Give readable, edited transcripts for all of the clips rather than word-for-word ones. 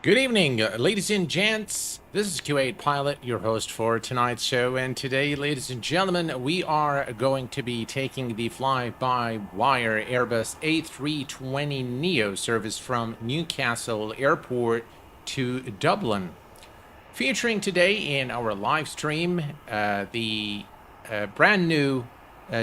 Good evening, ladies and gents. This is Q8 Pilot, your host for tonight's show. And today, ladies and gentlemen, we are going to be taking the fly-by-wire Airbus A320neo service from Newcastle Airport to Dublin. Featuring today in our live stream, the brand new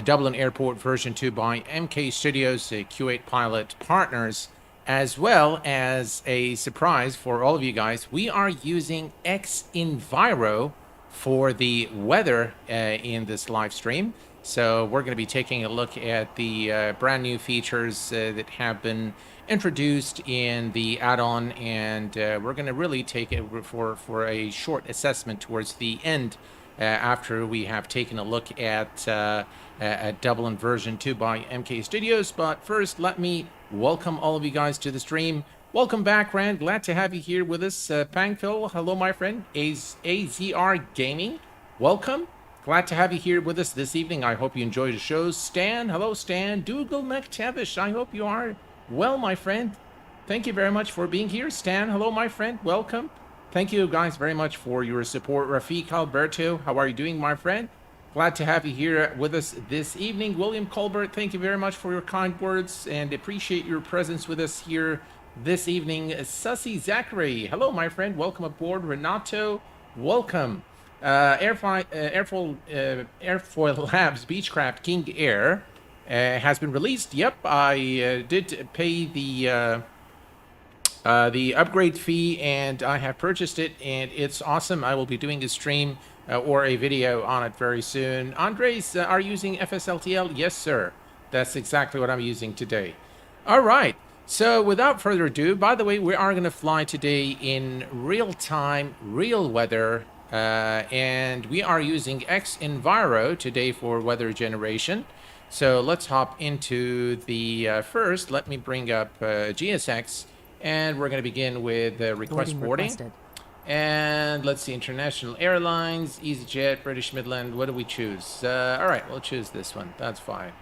Dublin Airport version 2 by MK Studios, Q8 Pilot partners, as well as a surprise for all of you guys. We are using EGNT for the weather in this live stream. So we're going to be taking a look at the brand new features that have been introduced in the add-on, and we're going to really take it for a short assessment towards the end after we have taken a look at Dublin version 2 by MK Studios. But first, let me welcome all of you guys to the stream. Welcome back, Rand. Glad to have you here with us. Pangphil, hello, my friend. AZR Gaming, welcome. Glad to have you here with us this evening. I hope you enjoyed the shows. Stan, hello, Stan. Dougal McTavish, I hope you are well, my friend. Thank you very much for being here. Stan, hello, my friend. Welcome. Thank you guys very much for your support. Rafiq Alberto, how are you doing, my friend? Glad to have you here with us this evening. William Colbert, thank you very much for your kind words and appreciate your presence with us here this evening. Sussy Zachary, hello, my friend. Welcome aboard. Renato, welcome. Airfoil Labs Beechcraft King Air has been released. Yep, I did pay the upgrade fee and I have purchased it, and it's awesome. I will be doing a stream or a video on it very soon. Andres, are you using FSLTL? Yes, sir. That's exactly what I'm using today. All right. So without further ado, by the way, we are going to fly today in real time, real weather, and we are using EGNT today for weather generation. So let's hop into the first. Let me bring up GSX, and we're going to begin with request boarding. And let's see, International Airlines, EasyJet, British Midland. What do we choose? All right, we'll choose this one. That's fine.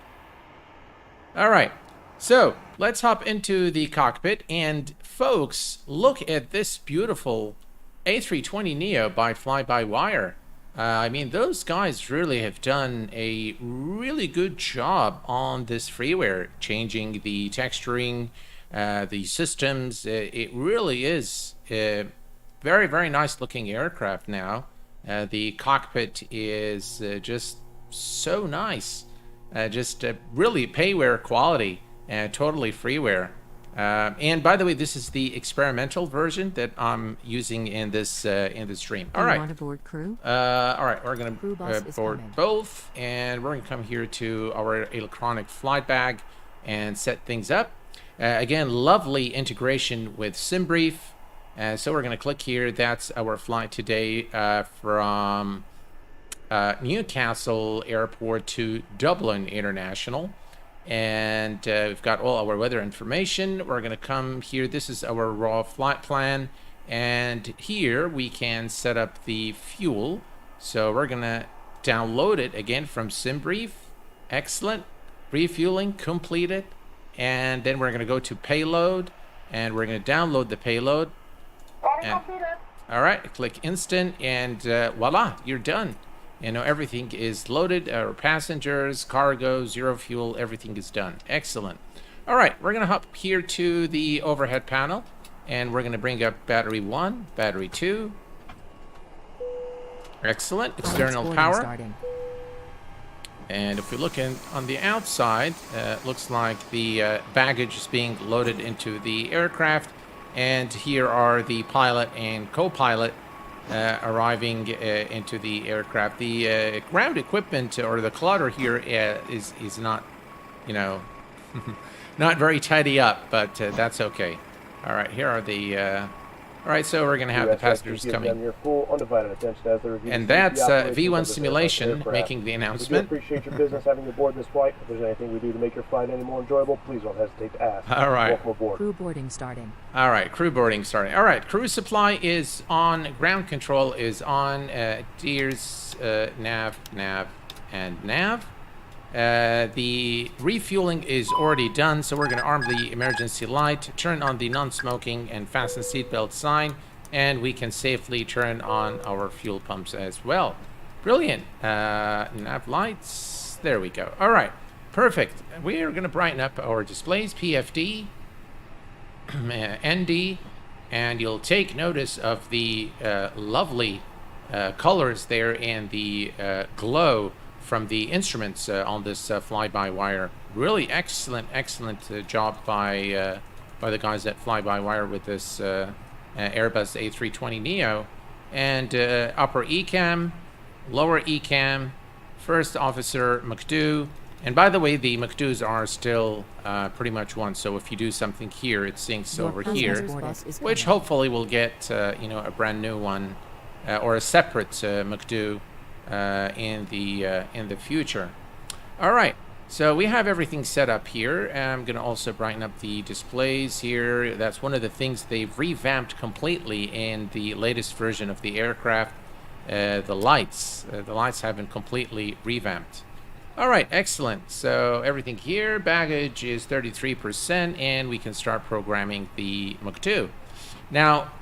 All right, so let's hop into the cockpit. And folks, look at this beautiful A320neo by FlyByWire. I mean, those guys really have done a really good job on this freeware, changing the texturing, the systems. It really is very, very nice looking aircraft now. The cockpit is just so nice. Just really payware quality and totally freeware. And by the way, this is the experimental version that I'm using in this stream. All right. Want to board crew? All right, we're going to board both, and we're going to come here to our electronic flight bag and set things up. Again, lovely integration with SimBrief. So we're going to click here. That's our flight today from Newcastle Airport to Dublin International. And we've got all our weather information. We're going to come here. This is our raw flight plan. And here we can set up the fuel. So we're going to download it again from SimBrief. Excellent. Refueling completed. And then we're going to go to payload. And we're going to download the payload. And, all right, click instant, and voila, you're done. You know, everything is loaded. Our passengers, cargo, zero fuel, everything is done. Excellent. All right, we're going to hop here to the overhead panel, and we're going to bring up battery 1, battery 2. Excellent. External power. Starting. And if we look on the outside, looks like the baggage is being loaded into the aircraft. And here are the pilot and co-pilot arriving into the aircraft. The ground equipment or the clutter here is not, you know, not very tidy up, but that's okay. All right, here are the. All right, so we're going to have the passengers coming. And that's V1 Simulation making the announcement. We appreciate your business having you aboard this flight. If there's anything we do to make your flight any more enjoyable, please don't hesitate to ask. All right. Welcome aboard. Crew boarding starting. All right, crew boarding starting. All right, crew supply is on. Ground control is on. Gears, nav, and nav. The refueling is already done, so we're going to arm the emergency light, turn on the non-smoking and fasten seatbelt sign, and we can safely turn on our fuel pumps as well. Brilliant. Nav lights. There we go. All right. Perfect. We are going to brighten up our displays, PFD, ND, and you'll take notice of the lovely colors there and the glow from the instruments on this fly-by-wire. Really excellent job by the guys at FlyByWire with this Airbus A320neo. And upper ECAM, lower ECAM, first officer McDo. And by the way, the McDo's are still pretty much one. So if you do something here, it syncs over here, which hopefully will get a brand new one or a separate McDo in the future. All right, so we have everything set up here. I'm going to also brighten up the displays here. That's one of the things they've revamped completely in the latest version of the aircraft. The lights have been completely revamped. All right, excellent. So everything here, baggage is 33%, and we can start programming the McDo. Now,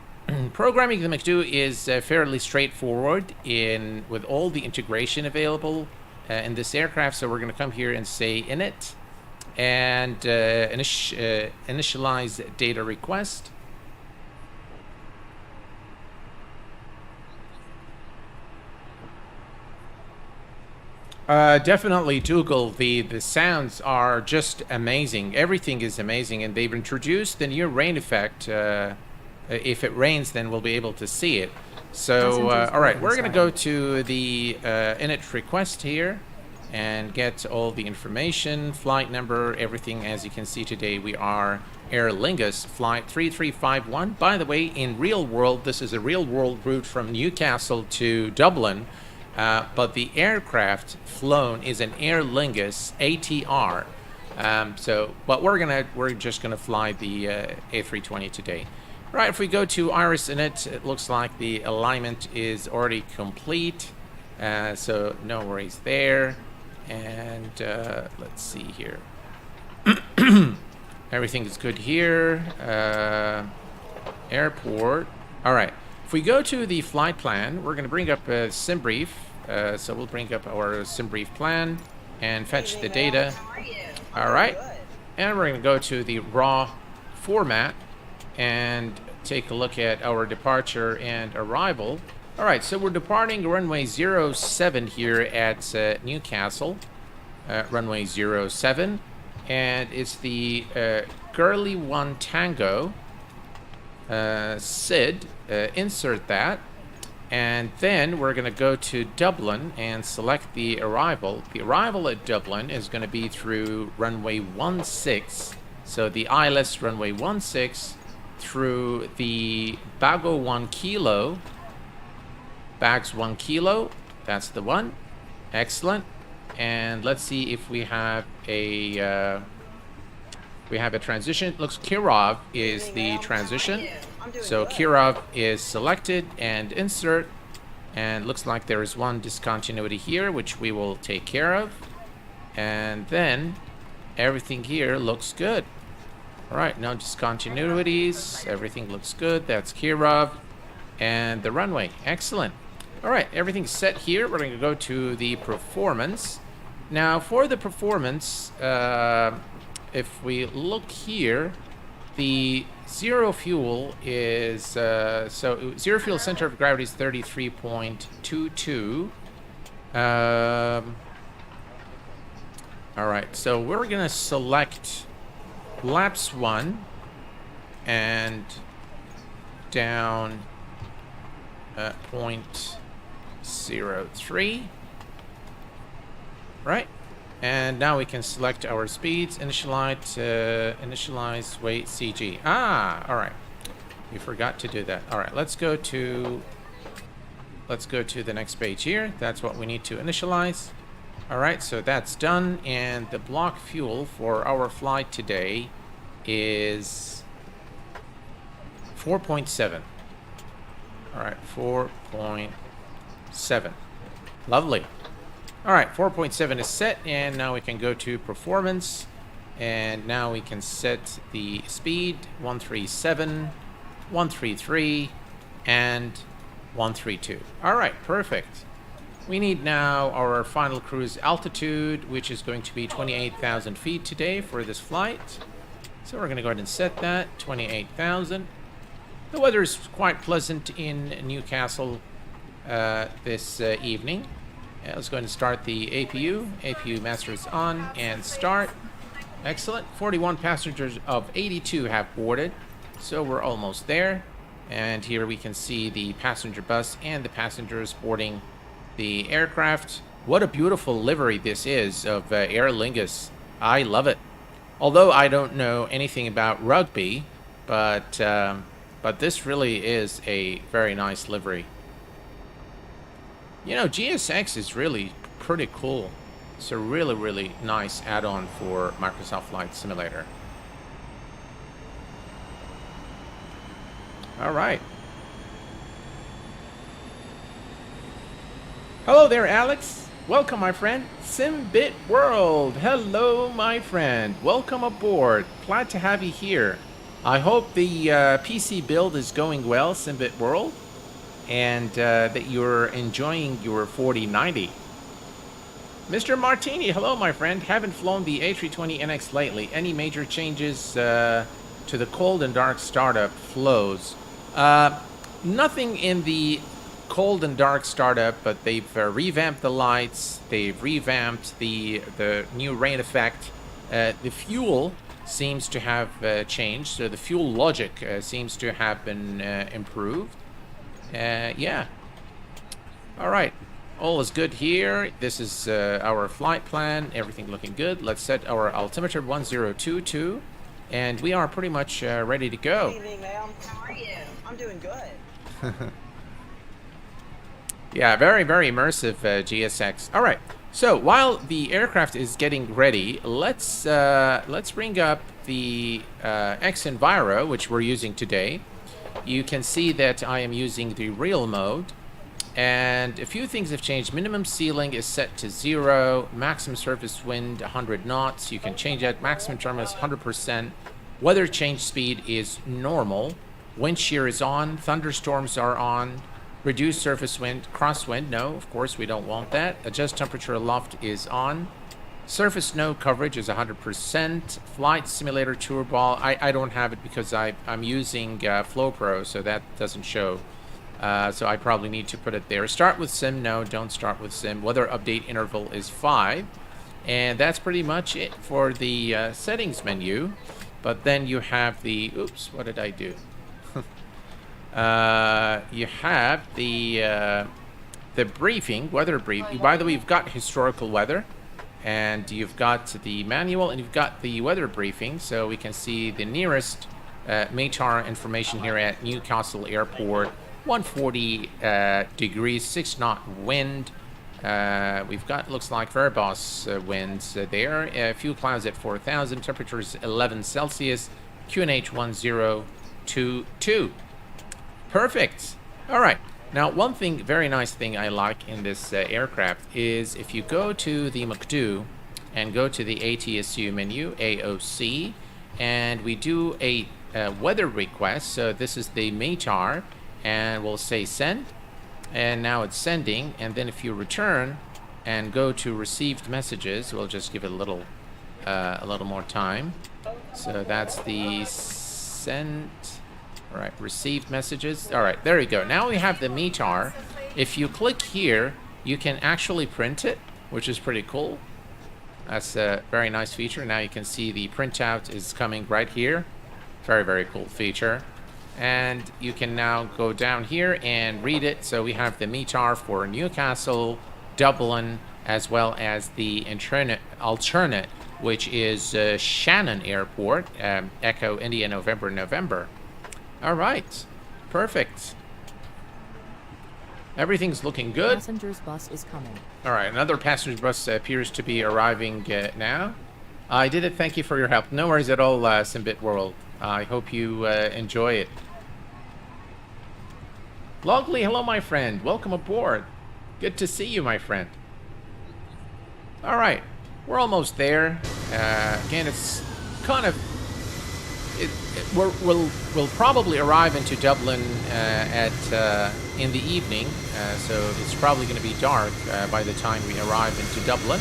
programming the McDo is fairly straightforward with all the integration available in this aircraft. So we're going to come here and say init and initialize data request. Definitely Dougal. The sounds are just amazing. Everything is amazing, and they've introduced the new rain effect. If it rains, then we'll be able to see it. So, all right, we're going to go to the init request here and get all the information, flight number, everything. As you can see today, we are Aer Lingus flight 3351. By the way, in real world, this is a real world route from Newcastle to Dublin. But the aircraft flown is an Aer Lingus ATR. But we're just gonna fly the A320 today. Right, if we go to Iris Init, it looks like the alignment is already complete. So no worries there. And let's see here. Everything is good here. Airport. All right. If we go to the flight plan, we're going to bring up a sim brief. So we'll bring up our sim brief plan and fetch the data. All right. And we're going to go to the raw format and take a look at our departure and arrival. All right. So we're departing runway 07 here at Newcastle. Runway 07. And it's the Girly 1 Tango. SID. Insert that, and then we're going to go to Dublin and select the arrival. The arrival at Dublin is going to be through runway 16, so the ILS runway 16 through the Bago 1 Kilo, Bags 1 Kilo, that's the one. Excellent. And let's see if we have a transition. It looks Kirov is the transition. So Kirov is selected and insert, and looks like there is one discontinuity here, which we will take care of. And then everything here looks good. All right, no discontinuities. Everything looks good. That's Kirov and the runway. Excellent. All right, everything's set here. We're going to go to the performance. Now, for the performance, if we look here, the zero fuel is so zero fuel center of gravity is 33.22. All right, so we're gonna select laps 1 and down 0.03. Right. And now we can select our speeds, initialize weight CG. All right. We forgot to do that. All right, let's go to the next page here. That's what we need to initialize. All right, so that's done, and the block fuel for our flight today is 4.7. All right, 4.7. Lovely. All right, 4.7 is set, and now we can go to performance. And now we can set the speed 137, 133, and 132. All right, perfect. We need now our final cruise altitude, which is going to be 28,000 feet today for this flight. So we're going to go ahead and set that, 28,000. The weather is quite pleasant in Newcastle this evening. Let's go ahead and start the APU. APU master is on and start. Excellent. 41 passengers of 82 have boarded, so we're almost there. And here we can see the passenger bus and the passengers boarding the aircraft. What a beautiful livery this is of Aer Lingus. I love it. Although I don't know anything about rugby, but this really is a very nice livery. You know, GSX is really pretty cool. It's a really, really nice add-on for Microsoft Flight Simulator. All right. Hello there, Alex. Welcome, my friend. Simbit World. Hello, my friend. Welcome aboard. Glad to have you here. I hope the PC build is going well, Simbit World, and that you're enjoying your 4090. Mr. Martini, hello, my friend. Haven't flown the A32NX lately. Any major changes to the cold and dark startup flows? Nothing in the cold and dark startup, but they've revamped the lights. They've revamped the new rain effect. The fuel seems to have changed, so the fuel logic seems to have been improved. Yeah. All right. All is good here. This is our flight plan. Everything looking good. Let's set our altimeter 1022, and we are pretty much ready to go. Good evening, ma'am. How are you? I'm doing good. Yeah, very, very immersive GSX. All right. So while the aircraft is getting ready, let's bring up the X-Enviro, which we're using today. You can see that I am using the real mode. And a few things have changed. Minimum ceiling is set to 0. Maximum surface wind 100 knots. You can change that. Maximum terminus 100%. Weather change speed is normal. Wind shear is on. Thunderstorms are on. Reduced surface wind. Crosswind, no, of course we don't want that. Adjust temperature aloft is on. Surface snow coverage is 100%. Flight simulator tour ball. I don't have it because I'm using FlowPro, so that doesn't show. So I probably need to put it there. Start with sim. No, don't start with sim. Weather update interval is 5. And that's pretty much it for the settings menu. But then you have the... Oops, what did I do? You have the briefing, weather brief. By the way, you've got historical weather. And you've got the manual and you've got the weather briefing. So we can see the nearest METAR information here at Newcastle Airport. 140 degrees, 6-knot wind. We've got, looks like Verbos winds there. A few clouds at 4,000. Temperatures 11 Celsius. QNH 1022. Perfect. All right. Now, one thing, very nice thing I like in this aircraft is if you go to the McDo and go to the ATSU menu, AOC, and we do a weather request. So this is the METAR. And we'll say send, and now it's sending. And then if you return and go to received messages, we'll just give it a little more time. So that's the sent. All right, received messages. All right, there you go. Now we have the METAR. If you click here, you can actually print it, which is pretty cool. That's a very nice feature. Now you can see the printout is coming right here. Very, very cool feature. And you can now go down here and read it. So we have the METAR for Newcastle, Dublin, as well as the alternate, which is Shannon Airport, Echo India November November. All right, perfect. Everything's looking good. Passenger's bus is coming. All right, another passenger bus appears to be arriving now. I did it. Thank you for your help. No worries at all, Simbit World. I hope you enjoy it. Logley, hello, my friend. Welcome aboard. Good to see you, my friend. All right, we're almost there. Again, it's kind of we'll probably arrive into Dublin in the evening, so it's probably going to be dark by the time we arrive into Dublin.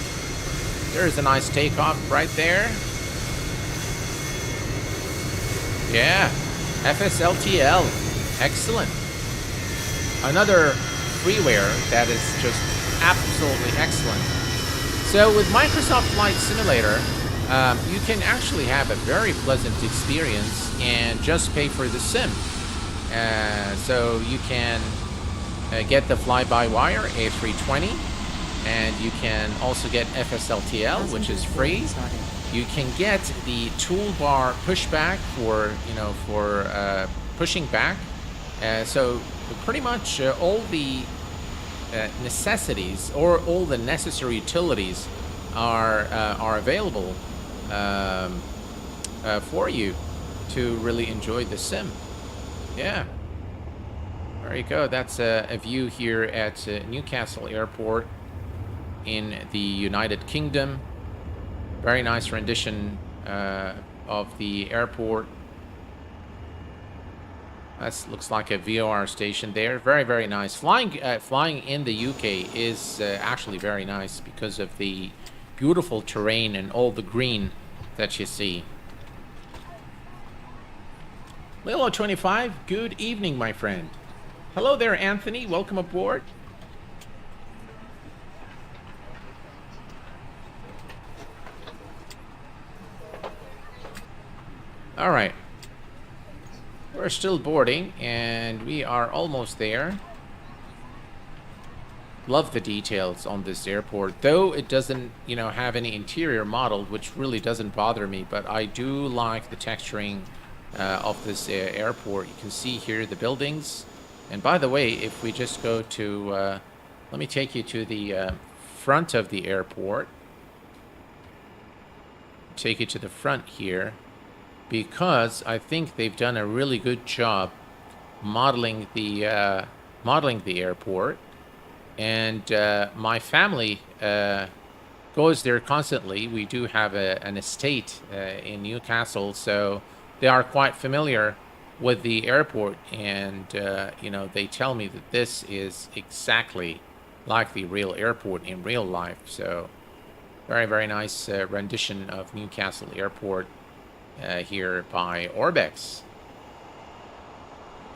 There's a nice takeoff right there. Yeah, FSLTL, excellent. Another freeware that is just absolutely excellent. So with Microsoft Flight Simulator, you can actually have a very pleasant experience and just pay for the sim. So you can get the FlyByWire A320, and you can also get FSLTL, which is free. You can get the toolbar pushback for pushing back. So pretty much all the necessities or all the necessary utilities are available for you to really enjoy the sim. Yeah, there you go. That's a view here at Newcastle Airport in the United Kingdom. Very nice rendition of the airport. That looks like a VOR station there. Very, very nice. Flying in the UK is actually very nice because of the beautiful terrain and all the green that you see. Lilo 25, good evening, my friend. Hello there, Anthony. Welcome aboard. All right. We're still boarding, and we are almost there. Love the details on this airport, though it doesn't, have any interior model, which really doesn't bother me. But I do like the texturing of this airport. You can see here the buildings. And by the way, if we just go to, let me take you to the front of the airport. Take you to the front here, because I think they've done a really good job modeling the airport. And my family goes there constantly. We do have an estate in Newcastle, so they are quite familiar with the airport. And they tell me that this is exactly like the real airport in real life. So very, very nice rendition of Newcastle Airport here by Orbex.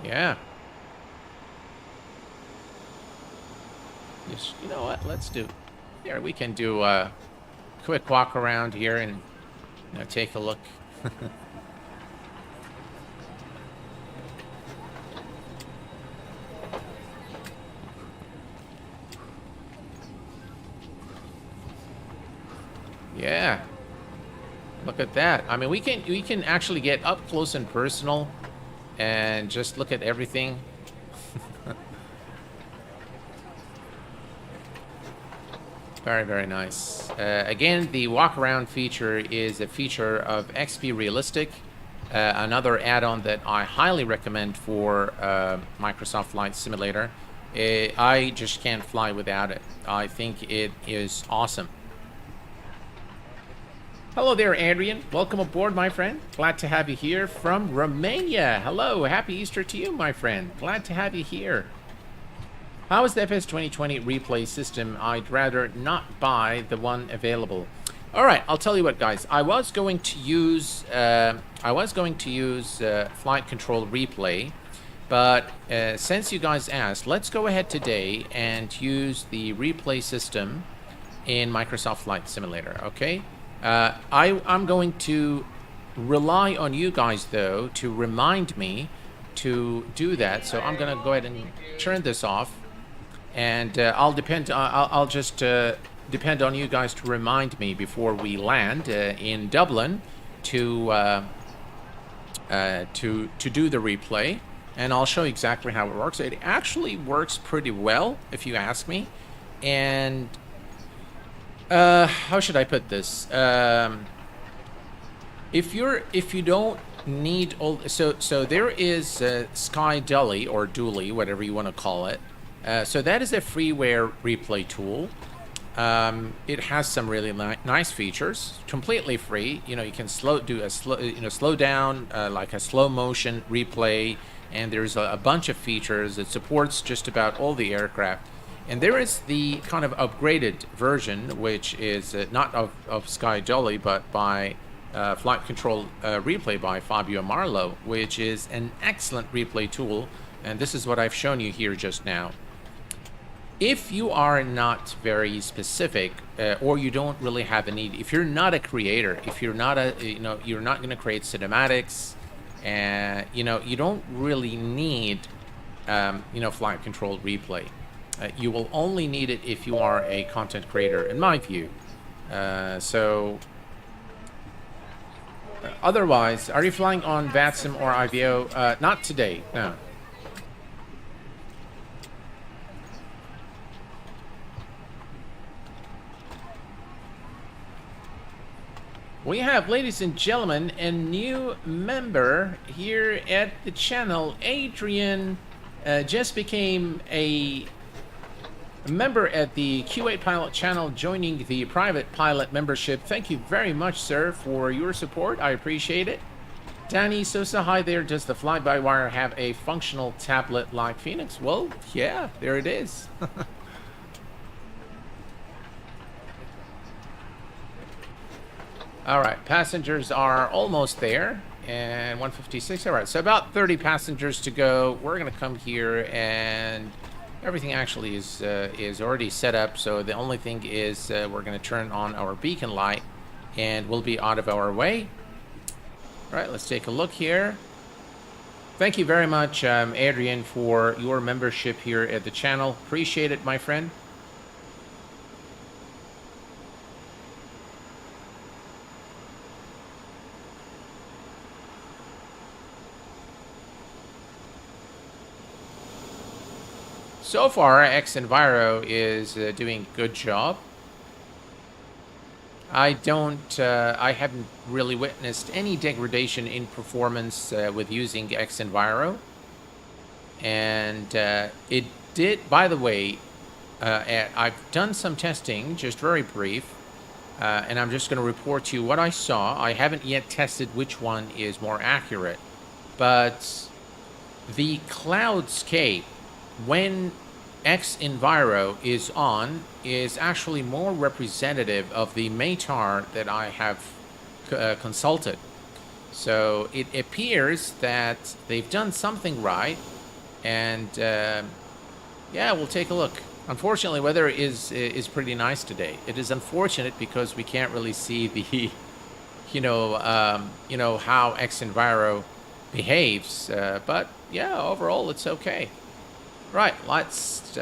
Yeah. Just, you know what? Let's do. Here we can do a quick walk around here and take a look. Yeah. Look at that. I mean, we can actually get up close and personal and just look at everything. Very, very nice. Again, the walk-around feature is a feature of XP Realistic, another add-on that I highly recommend for Microsoft Flight Simulator. I just can't fly without it. I think it is awesome. Hello there, Adrian. Welcome aboard, my friend. Glad to have you here from Romania. Hello, happy Easter to you, my friend. Glad to have you here. How is the FS 2020 replay system? I'd rather not buy the one available. All right, I'll tell you what, guys. I was going to use flight control replay, but since you guys asked, let's go ahead today and use the replay system in Microsoft Flight Simulator. Okay. I'm going to rely on you guys, though, to remind me to do that. So I'm going to go ahead and turn this off, and I'll just depend on you guys to remind me before we land in Dublin to do the replay, and I'll show you exactly how it works. It actually works pretty well, if you ask me, and how should I put this? If you don't need all, so there is Sky Dully or Dooley, whatever you want to call it. So that is a freeware replay tool. It has some really nice features, completely free. You know, you can slow down, like a slow motion replay, and there's a bunch of features. It supports just about all the aircraft. And there is the kind of upgraded version, which is not of Sky Dolly, but by Flight Control Replay by Fabio Marlow, which is an excellent replay tool. And this is what I've shown you here just now. If you are not very specific, or you don't really have a need, if you're not a creator, if you're not you're not going to create cinematics, and you don't really need, Flight Control Replay. You will only need it if you are a content creator, in my view. Otherwise, are you flying on VATSIM or IVO? Not today, no. We have, ladies and gentlemen, a new member here at the channel. Adrian just became a member at the Q8 Pilot channel, joining the private pilot membership. Thank you very much, sir, for your support. I appreciate it. Danny Sosa, hi there. Does the FlyByWire have a functional tablet like Phoenix? Well, yeah, there it is. All right, passengers are almost there, and 156. All right, so about 30 passengers to go. We're gonna come here, and everything actually is already set up. So the only thing is we're gonna turn on our beacon light, and we'll be out of our way. All right, let's take a look here. Thank you very much, Adrian, for your membership here at the channel. Appreciate it, my friend. So far, X-Enviro is doing a good job. I haven't really witnessed any degradation in performance with using X-Enviro. And it did, by the way, I've done some testing, just very brief, and I'm just going to report to you what I saw. I haven't yet tested which one is more accurate, but the cloudscape, when X-Enviro is on, is actually more representative of the METAR that I have consulted. So it appears that they've done something right, and yeah, we'll take a look. Unfortunately, weather is pretty nice today. It is unfortunate because we can't really see the, how X-Enviro behaves, but yeah, overall it's okay. Right, let's,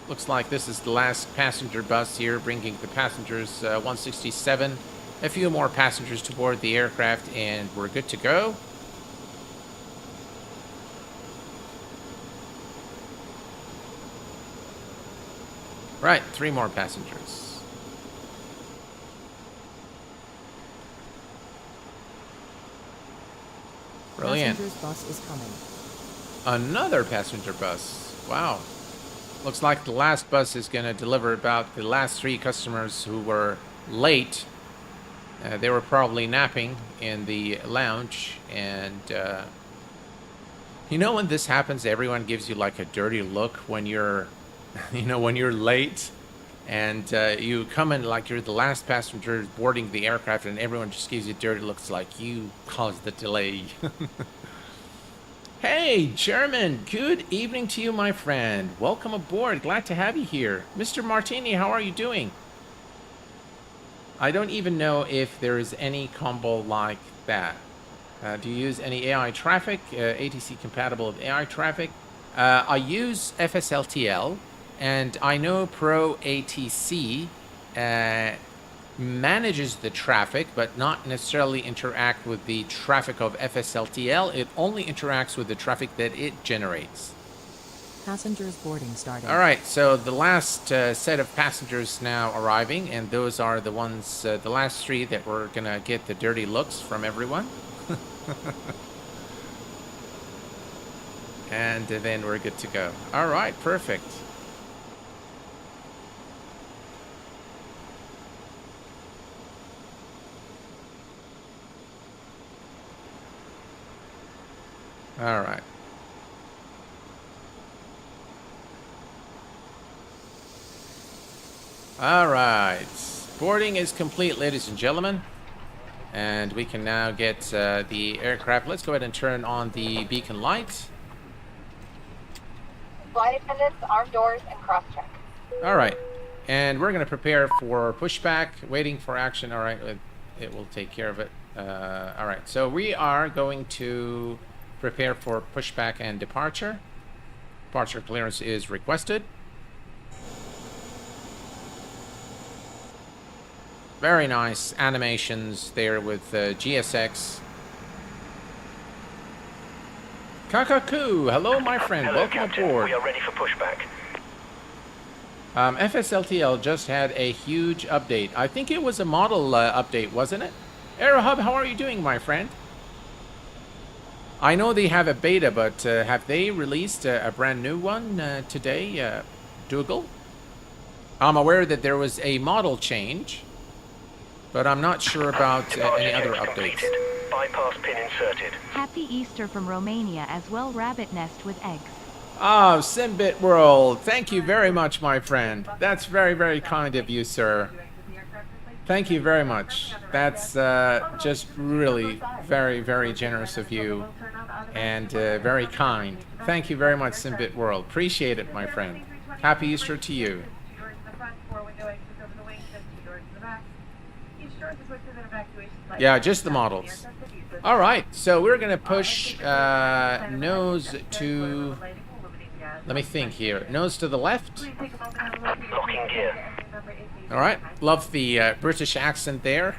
looks like this is the last passenger bus here, bringing the passengers 167. A few more passengers to board the aircraft, and we're good to go. Right, 3 more passengers. Brilliant. Passenger's bus is coming. Another passenger bus. Wow. Looks like the last bus is going to deliver about the last 3 customers who were late. They were probably napping in the lounge, and when this happens, everyone gives you like a dirty look when you're when you're late, and you come in like you're the last passenger boarding the aircraft, and everyone just gives you dirty looks like you caused the delay. Hey, German, good evening to you, my friend. Welcome aboard. Glad to have you here. Mr. Martini, how are you doing? I don't even know if there is any combo like that. Do you use any AI traffic, ATC compatible with AI traffic? I use FSLTL, and I know Pro ATC manages the traffic, but not necessarily interact with the traffic of FSLTL. It only interacts with the traffic that it generates. Passengers boarding started. All right, so the last set of passengers now arriving, and those are the ones, the last 3 that we're gonna get the dirty looks from everyone. And then we're good to go. All right, perfect. All right. All right. Boarding is complete, ladies and gentlemen. And we can now get the aircraft. Let's go ahead and turn on the beacon light. Flight attendants, arm doors, and cross-check. All right. And we're going to prepare for pushback, waiting for action. All right. It will take care of it. All right. So we are going to prepare for pushback and departure. Departure clearance is requested. Very nice animations there with GSX. Kakaku, hello my friend, Hello, welcome Captain. aboard. We are ready for pushback. FSLTL just had a huge update. I think it was a model update, wasn't it? AeroHub, how are you doing, my friend? I know they have a beta, but have they released a brand new one today, Dougal? I'm aware that there was a model change, but I'm not sure about any other updates. Completed. Bypass pin inserted. Happy Easter from Romania as well. Rabbit nest with eggs. Oh, Simbit World, thank you very much, my friend. That's very, very kind of you, sir. Thank you very much. That's just really very, very generous of you and very kind. Thank you very much, Simbit World. Appreciate it, my friend. Happy Easter to you. Yeah, just the models. All right, so we're going to push nose to... Let me think here. Nose to the left. Locking gear. All right. Love the British accent there.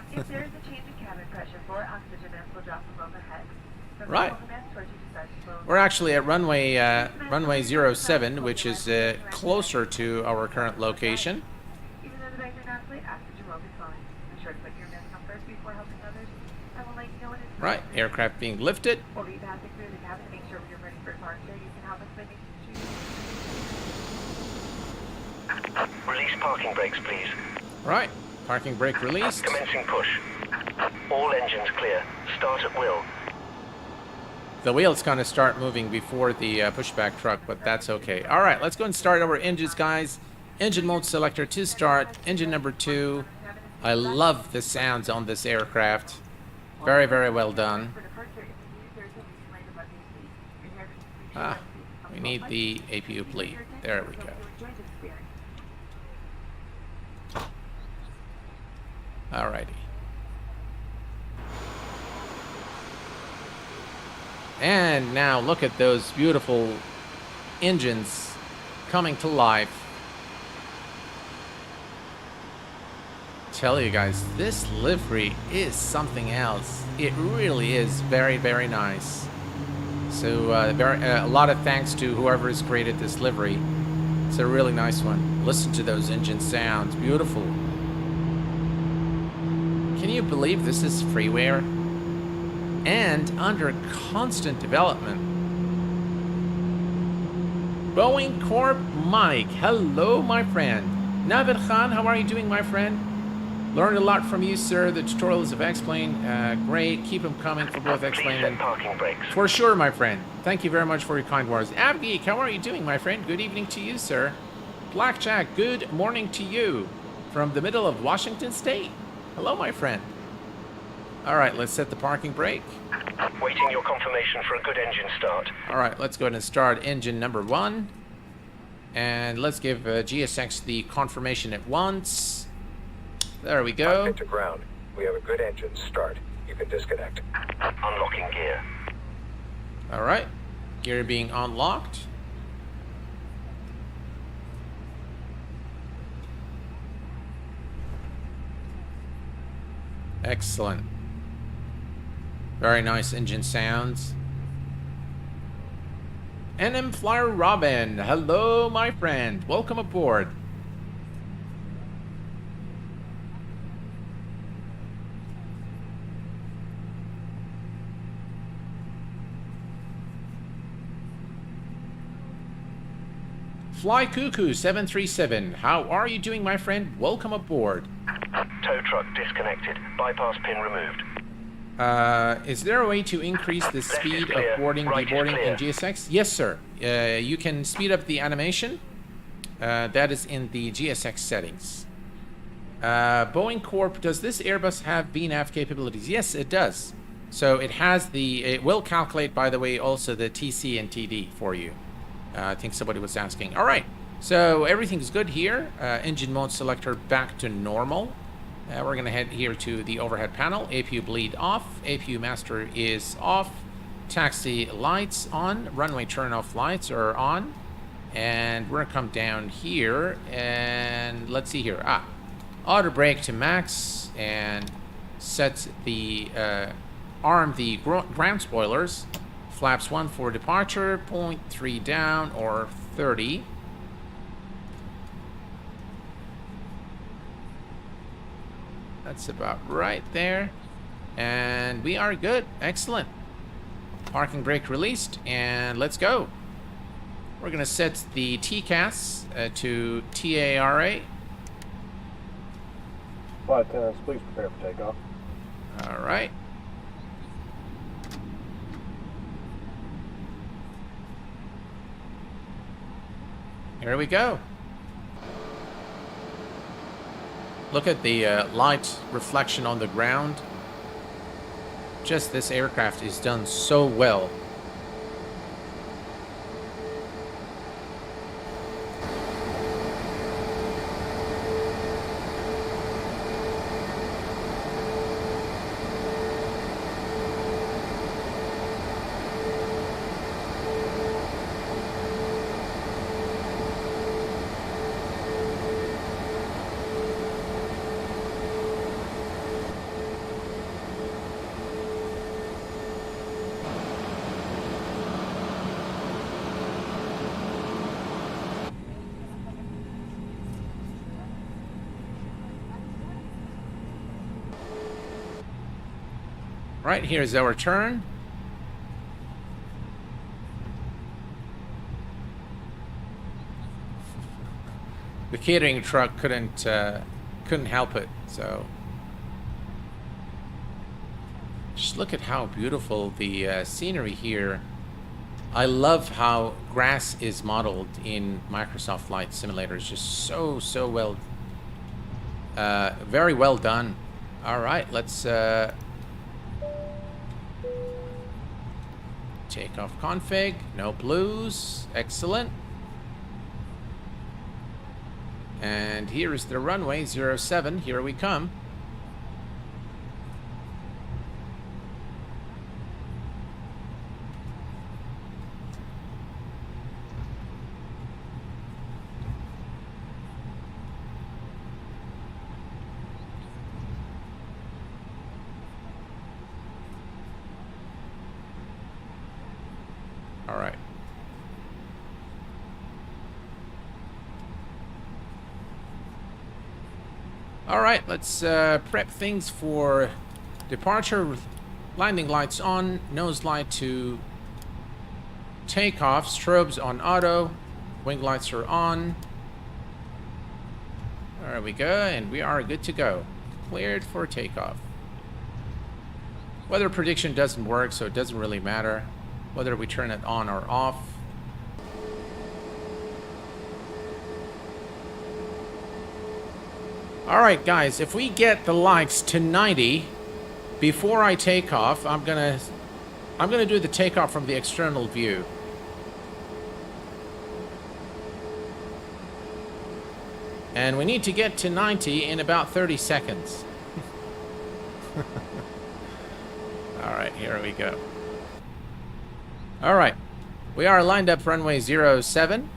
Right. We're actually at runway 07, which is closer to our current location. Right. Aircraft being lifted. Release parking brakes, please. Right. Parking brake released. Commencing push. All engines clear. Start at will. The wheel's going to start moving before the pushback truck, but that's okay. All right, let's go and start our engines, guys. Engine mode selector to start. Engine number 2. I love the sounds on this aircraft. Very, very well done. We need the APU pleat. There we go. Alrighty. And now look at those beautiful engines coming to life. Tell you guys, this livery is something else. It really is very, very nice. So a lot of thanks to whoever has created this livery. It's a really nice one. Listen to those engine sounds. Beautiful. Can you believe this is freeware? And under constant development. Boeing Corp Mike. Hello, my friend. Navid Khan, how are you doing, my friend? Learned a lot from you, sir. The tutorials of X-Plane, great. Keep them coming for both X-Plane and... parking brakes. For sure, my friend. Thank you very much for your kind words. Abgeek, how are you doing, my friend? Good evening to you, sir. Blackjack, good morning to you. From the middle of Washington State. Hello, my friend. All right, let's set the parking brake. Waiting your confirmation for a good engine start. All right, let's go ahead and start engine number 1. And let's give GSX the confirmation at once. There we go. Cockpit to ground. We have a good engine start. You can disconnect. Unlocking gear. All right. Gear being unlocked. Excellent. Very nice engine sounds. NM Flyer Robin. Hello, my friend. Welcome aboard. Fly Cuckoo 737. How are you doing, my friend? Welcome aboard. Tow truck disconnected. Bypass pin removed. Is there a way to increase the speed of boarding, deboarding in GSX? Yes, sir. You can speed up the animation. That is in the GSX settings. Boeing Corp, does this Airbus have VNAV capabilities? Yes, it does. So it has it will calculate, by the way, also the TC and TD for you. I think somebody was asking. All right, so everything's good here. Engine mode selector back to normal. We're gonna head here to the overhead panel. APU bleed off. APU master is off. Taxi lights on. Runway turn off lights are on. And we're gonna come down here and let's see here. Auto brake to max and set the arm the ground spoilers. Flaps 1 for departure, 0.3 down or 30. That's about right there. And we are good. Excellent. Parking brake released and let's go. We're gonna set the TCAS to TARA. Flight attendants, please prepare for takeoff. All right. Here we go. Look at the light reflection on the ground. Just this aircraft is done so well. Right, here's our turn. The catering truck couldn't help it, so just look at how beautiful the scenery here. I love how grass is modeled in Microsoft Flight Simulator. It's just so well, very well done. All right, let's takeoff config, no blues, excellent. And here is the runway 07, here we come. All right. All right, let's prep things for departure. Landing lights on, nose light to takeoff, strobes on auto, wing lights are on. There we go, and we are good to go. Cleared for takeoff. Weather prediction doesn't work, so it doesn't really matter whether we turn it on or off. All right, guys, if we get the lights to 90 before I take off, I'm gonna do the takeoff from the external view. And we need to get to 90 in about 30 seconds. All right, here we go. All right, we are lined up runway 07.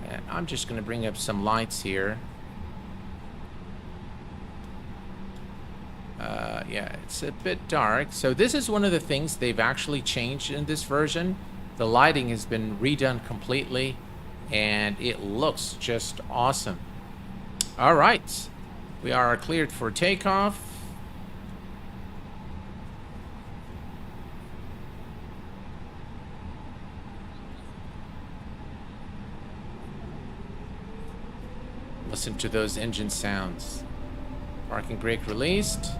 And I'm just going to bring up some lights here. Yeah, it's a bit dark. So this is one of the things they've actually changed in this version. The lighting has been redone completely, and it looks just awesome. All right, we are cleared for takeoff. Listen to those engine sounds. Parking brake released.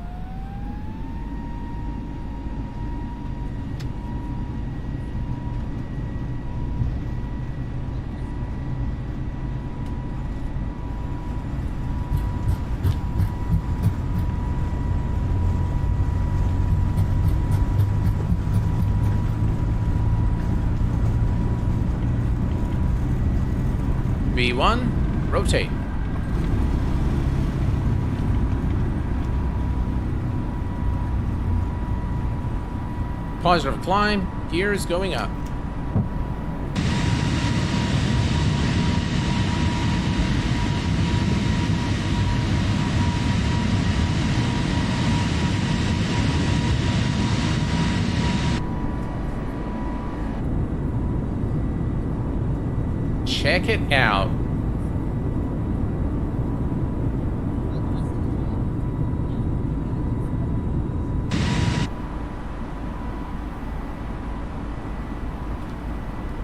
V1, rotate. Positive climb, gears going up. Check it out.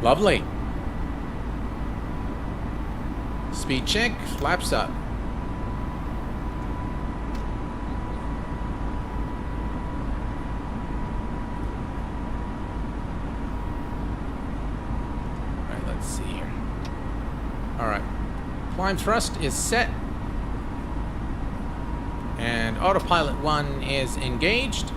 Lovely. Speed check, flaps up. Alright, let's see here. Alright. Climb thrust is set. And autopilot 1 is engaged.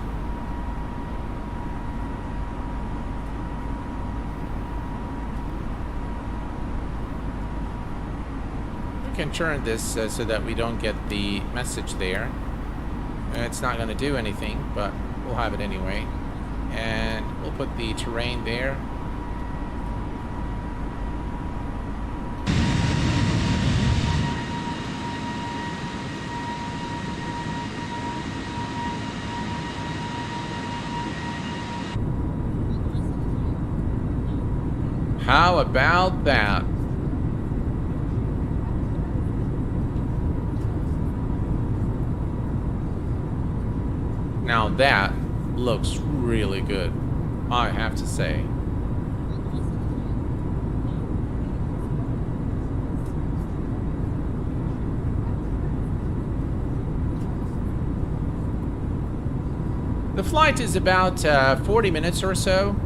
Can turn this so that we don't get the message there. It's not going to do anything, but we'll have it anyway. And we'll put the terrain there. How about that? Now that looks really good, I have to say. The flight is about 40 minutes or so.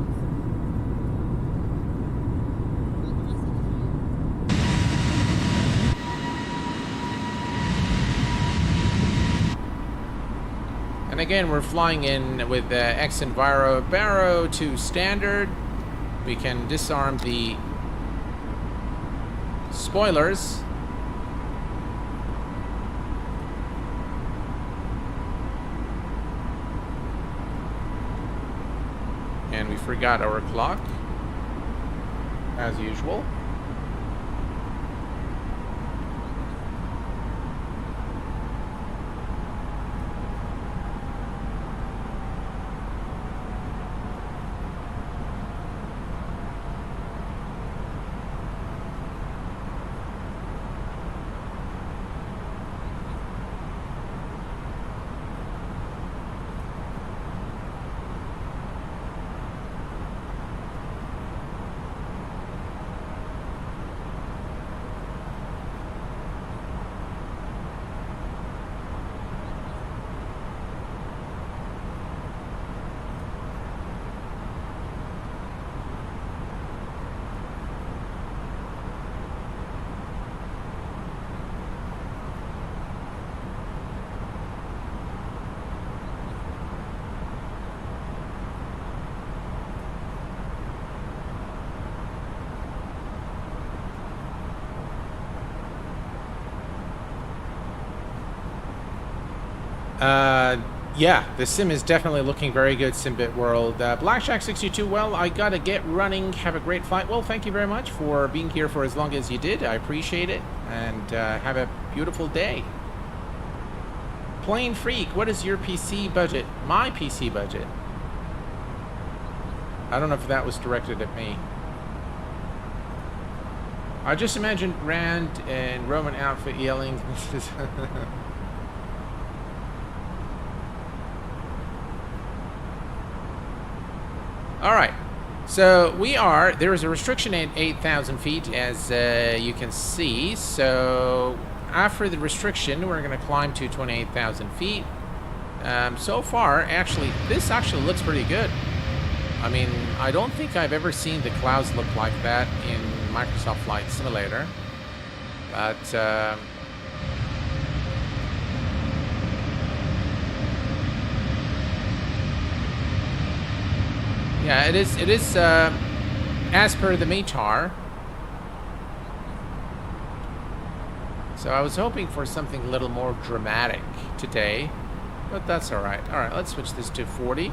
And again, we're flying in with X-Enviro Barrow to standard. We can disarm the spoilers. And we forgot our clock, as usual. Yeah, the sim is definitely looking very good, Simbit World. Blackjack62, well, I gotta get running. Have a great flight. Well, thank you very much for being here for as long as you did. I appreciate it. And have a beautiful day. Plane Freak, what is your PC budget? My PC budget. I don't know if that was directed at me. I just imagined Rand in Roman outfit yelling. Alright, so there is a restriction at 8,000 feet, as you can see. So after the restriction, we're going to climb to 28,000 feet. So far, this actually looks pretty good. I mean, I don't think I've ever seen the clouds look like that in Microsoft Flight Simulator. But yeah, it is as per the METAR. So I was hoping for something a little more dramatic today, but that's all right. All right, let's switch this to 40.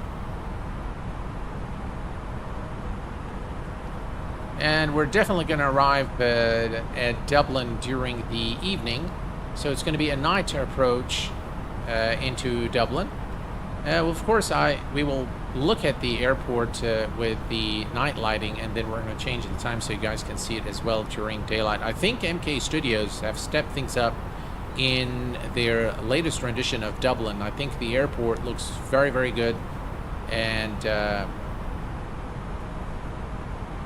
And we're definitely going to arrive at Dublin during the evening. So it's going to be a night approach into Dublin. Well, of course, we will look at the airport with the night lighting, and then we're going to change the time so you guys can see it as well during daylight. I think MK Studios have stepped things up in their latest rendition of Dublin. I think the airport looks very, very good, and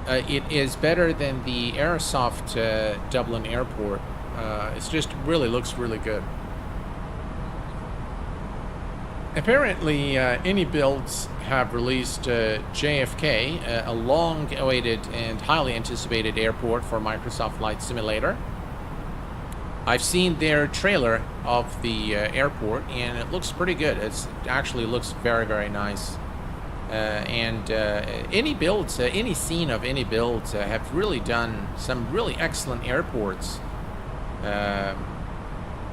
it is better than the Airsoft Dublin Airport. It just really looks really good. Apparently, any builds have released JFK, a long-awaited and highly anticipated airport for Microsoft Flight Simulator. I've seen their trailer of the airport, and it looks pretty good. It actually looks very, very nice. Any builds, any scene of any builds have really done some really excellent airports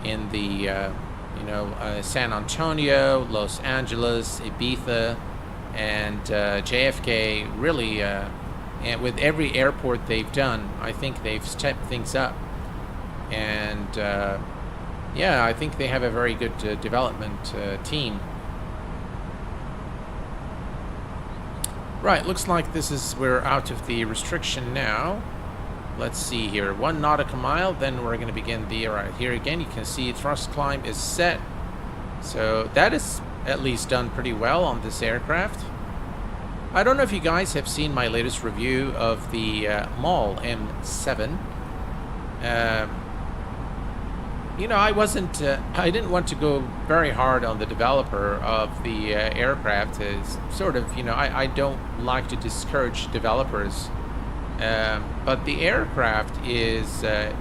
in the San Antonio, Los Angeles, Ibiza, and JFK. Really, and with every airport they've done, I think they've stepped things up. And yeah, I think they have a very good development team. Right, looks like we're out of the restriction now. Let's see here, 1 nautical mile, then we're going to begin the, right here again, you can see thrust climb is set. So that is at least done pretty well on this aircraft. I don't know if you guys have seen my latest review of the Mall M7. You know, I didn't want to go very hard on the developer of the aircraft. It's sort of, I don't like to discourage developers. But the aircraft is, it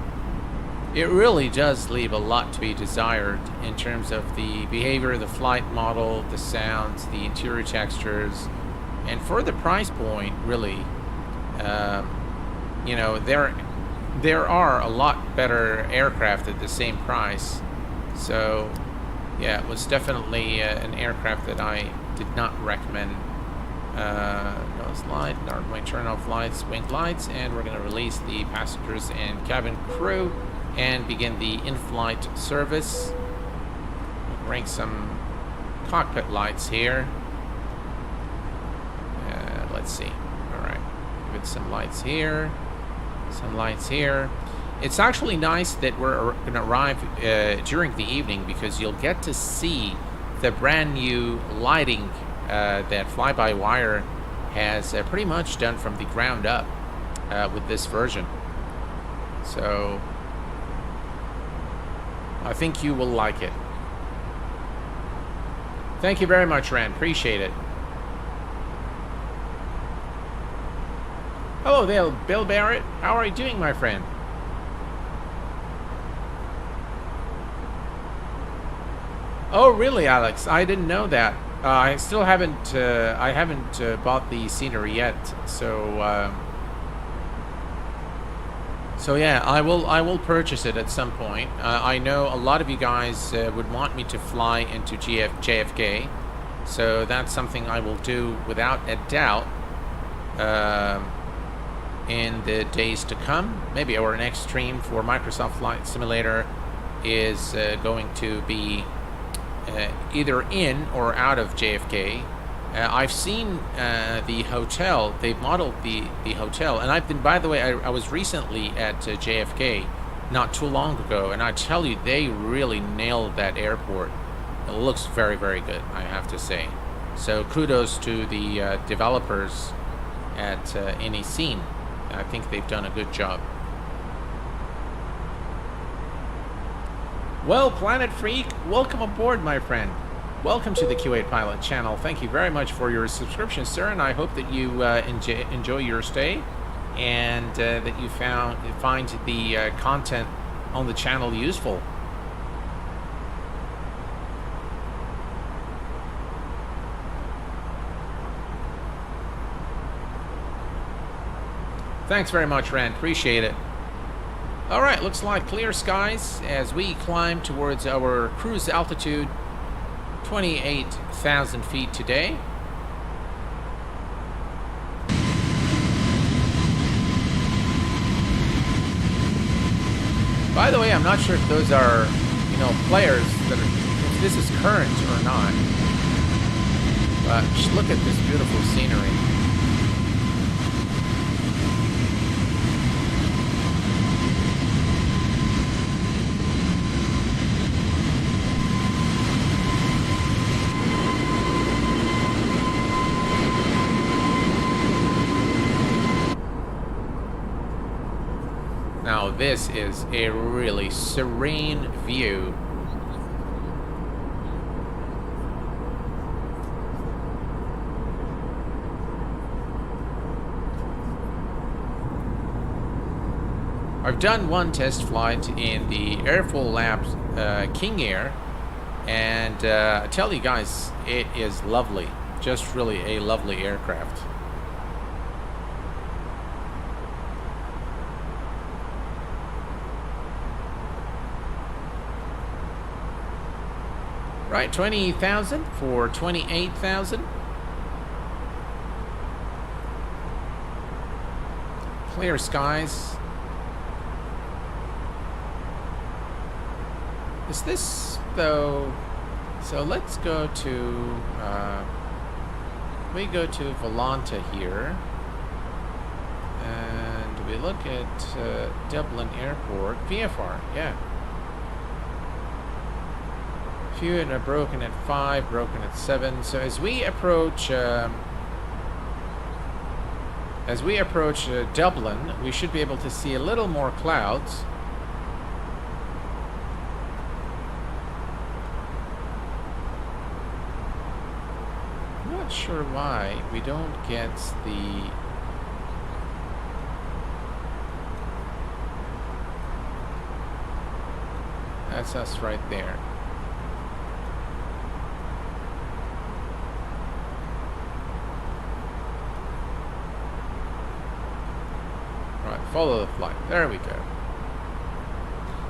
really does leave a lot to be desired in terms of the behavior, the flight model, the sounds, the interior textures, and for the price point, really, there are a lot better aircraft at the same price. So, yeah, it was definitely an aircraft that I did not recommend. Nose light, runway turn off lights, wing lights, and we're going to release the passengers and cabin crew and begin the in-flight service. We'll bring some cockpit lights here. Let's see. All right, give it some lights here, some lights here. It's actually nice that we're going to arrive during the evening, because you'll get to see the brand new lighting that Fly-by-Wire has pretty much done from the ground up with this version. So I think you will like it. Thank you very much, Rand. Appreciate it. Hello there, Bill Barrett. How are you doing, my friend? Oh, really, Alex? I didn't know that. I still haven't. I haven't bought the scenery yet. So, so yeah, I will purchase it at some point. I know a lot of you guys would want me to fly into JFK, so that's something I will do without a doubt. In the days to come, maybe our next stream for Microsoft Flight Simulator is going to be either in or out of JFK. I've seen the hotel. They've modeled the hotel, and I've been, by the way, I was recently at JFK not too long ago, and I tell you, they really nailed that airport. It looks very, very good, I have to say. So kudos to the developers at any scene. I think they've done a good job. Well, Planet Freak, welcome aboard, my friend. Welcome to the Q8 Pilot channel. Thank you very much for your subscription, sir, and I hope that you enjoy your stay, and that you find the content on the channel useful. Thanks very much, Rand. Appreciate it. All right, looks like clear skies as we climb towards our cruise altitude, 28,000 feet today. By the way, I'm not sure if those are, you know, players that are, if this is current or not. But just look at this beautiful scenery. Now this is a really serene view. I've done one test flight in the Airflow Labs King Air, and I tell you guys, it is lovely. Just really a lovely aircraft. Right, 20,000 for 28,000. Clear skies. Is this though? So let's go to. We go to Volanta here, and we look at Dublin Airport, VFR. Yeah. Few are broken at 5, broken at 7. So as we approach Dublin, we should be able to see a little more clouds. I'm not sure why we don't get the. That's us right there. Follow the flight. There we go.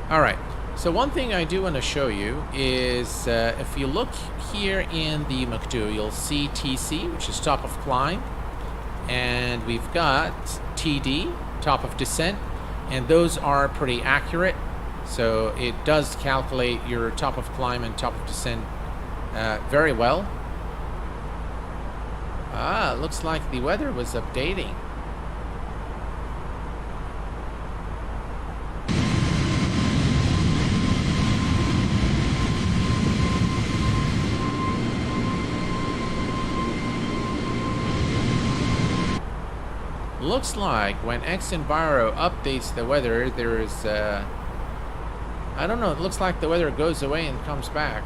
All right. So one thing I do want to show you is if you look here in the McDo, you'll see TC, which is top of climb, and we've got TD, top of descent, and those are pretty accurate. So it does calculate your top of climb and top of descent very well. Ah, looks like the weather was updating. Looks like when XEnviro updates the weather, there's I don't know, it looks like the weather goes away and comes back.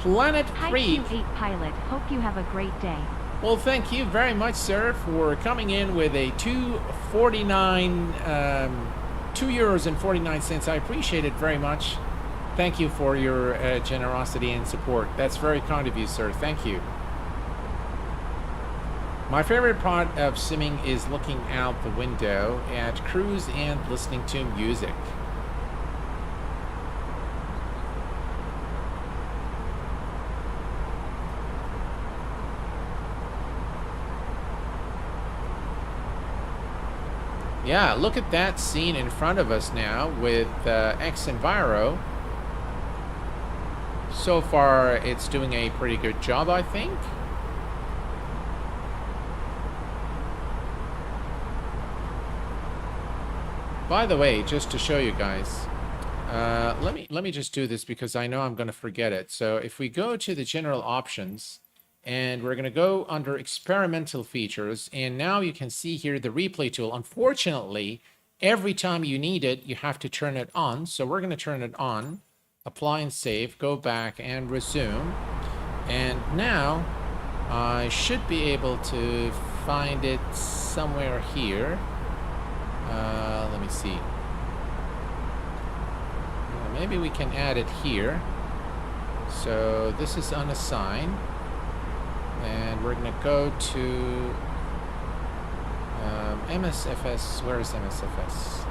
Planet Hi Creep. Q8 pilot, hope you have a great day. Well, thank you very much, sir, for coming in with a €2.49. I appreciate it very much. Thank you for your generosity and support. That's very kind of you, sir. Thank you. My favorite part of simming is looking out the window at cruise and listening to music. Yeah, look at that scene in front of us now with XEnviro. So far, it's doing a pretty good job, I think. By the way, just to show you guys, let me just do this because I know I'm going to forget it. So if we go to the general options, and we're going to go under experimental features, and now you can see here the replay tool. Unfortunately, every time you need it, you have to turn it on. So we're going to turn it on, apply and save, go back and resume. And now I should be able to find it somewhere here. Let me see. Maybe we can add it here. So this is unassigned. And we're going to go to MSFS, where is MSFS?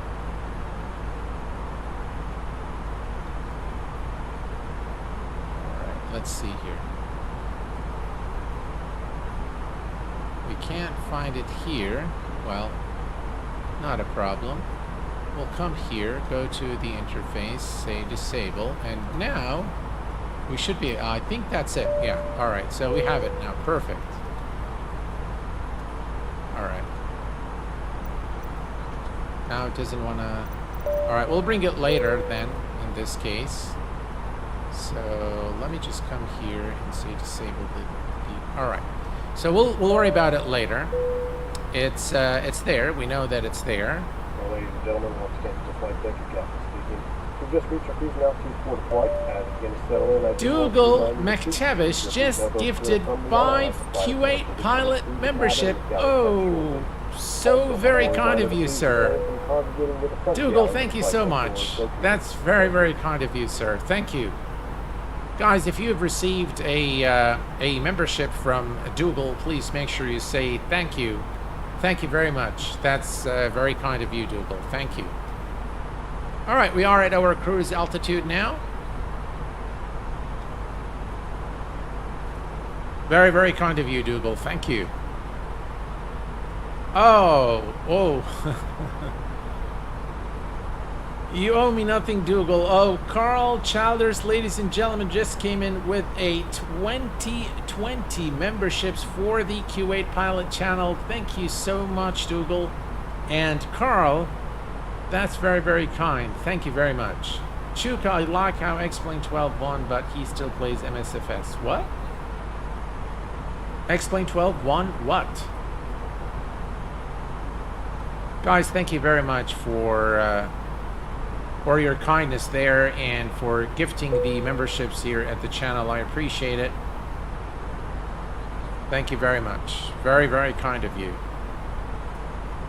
Alright, let's see here. We can't find it here. Well, not a problem. We'll come here, go to the interface, say disable, and now we should be, I think that's it. Yeah, alright, so we have it now. Perfect. Alright. Now it doesn't want to... Alright, we'll bring it later then, in this case. So let me just come here and say disable the alright. So we'll worry about it later. It's there. We know that it's there. Well, ladies and gentlemen, once again, to the flight deck, your captain speaking. We've just reached our cruising altitude for the flight. As we begin to settle in, Dougal McTavish just gifted 5 Q8 pilot membership. Oh, so very kind of you, sir. Dougal, thank you so much. That's very, very kind of you, sir. Thank you. Guys, if you have received a membership from Dougal, please make sure you say thank you. Thank you very much. That's very kind of you, Dougal. Thank you. All right, we are at our cruise altitude now. Very, very kind of you, Dougal. Thank you. Oh. You owe me nothing, Dougal. Oh, Carl Childers, ladies and gentlemen, just came in with a 2020 memberships for the Q8 Pilot channel. Thank you so much, Dougal. And Carl, that's very, very kind. Thank you very much. Chuka, I like how X-Plane 12 won, but he still plays MSFS. What? X-Plane 12 won what? Guys, thank you very much for your kindness there and for gifting the memberships here at the channel. I appreciate it. Thank you very much. Very, very kind of you.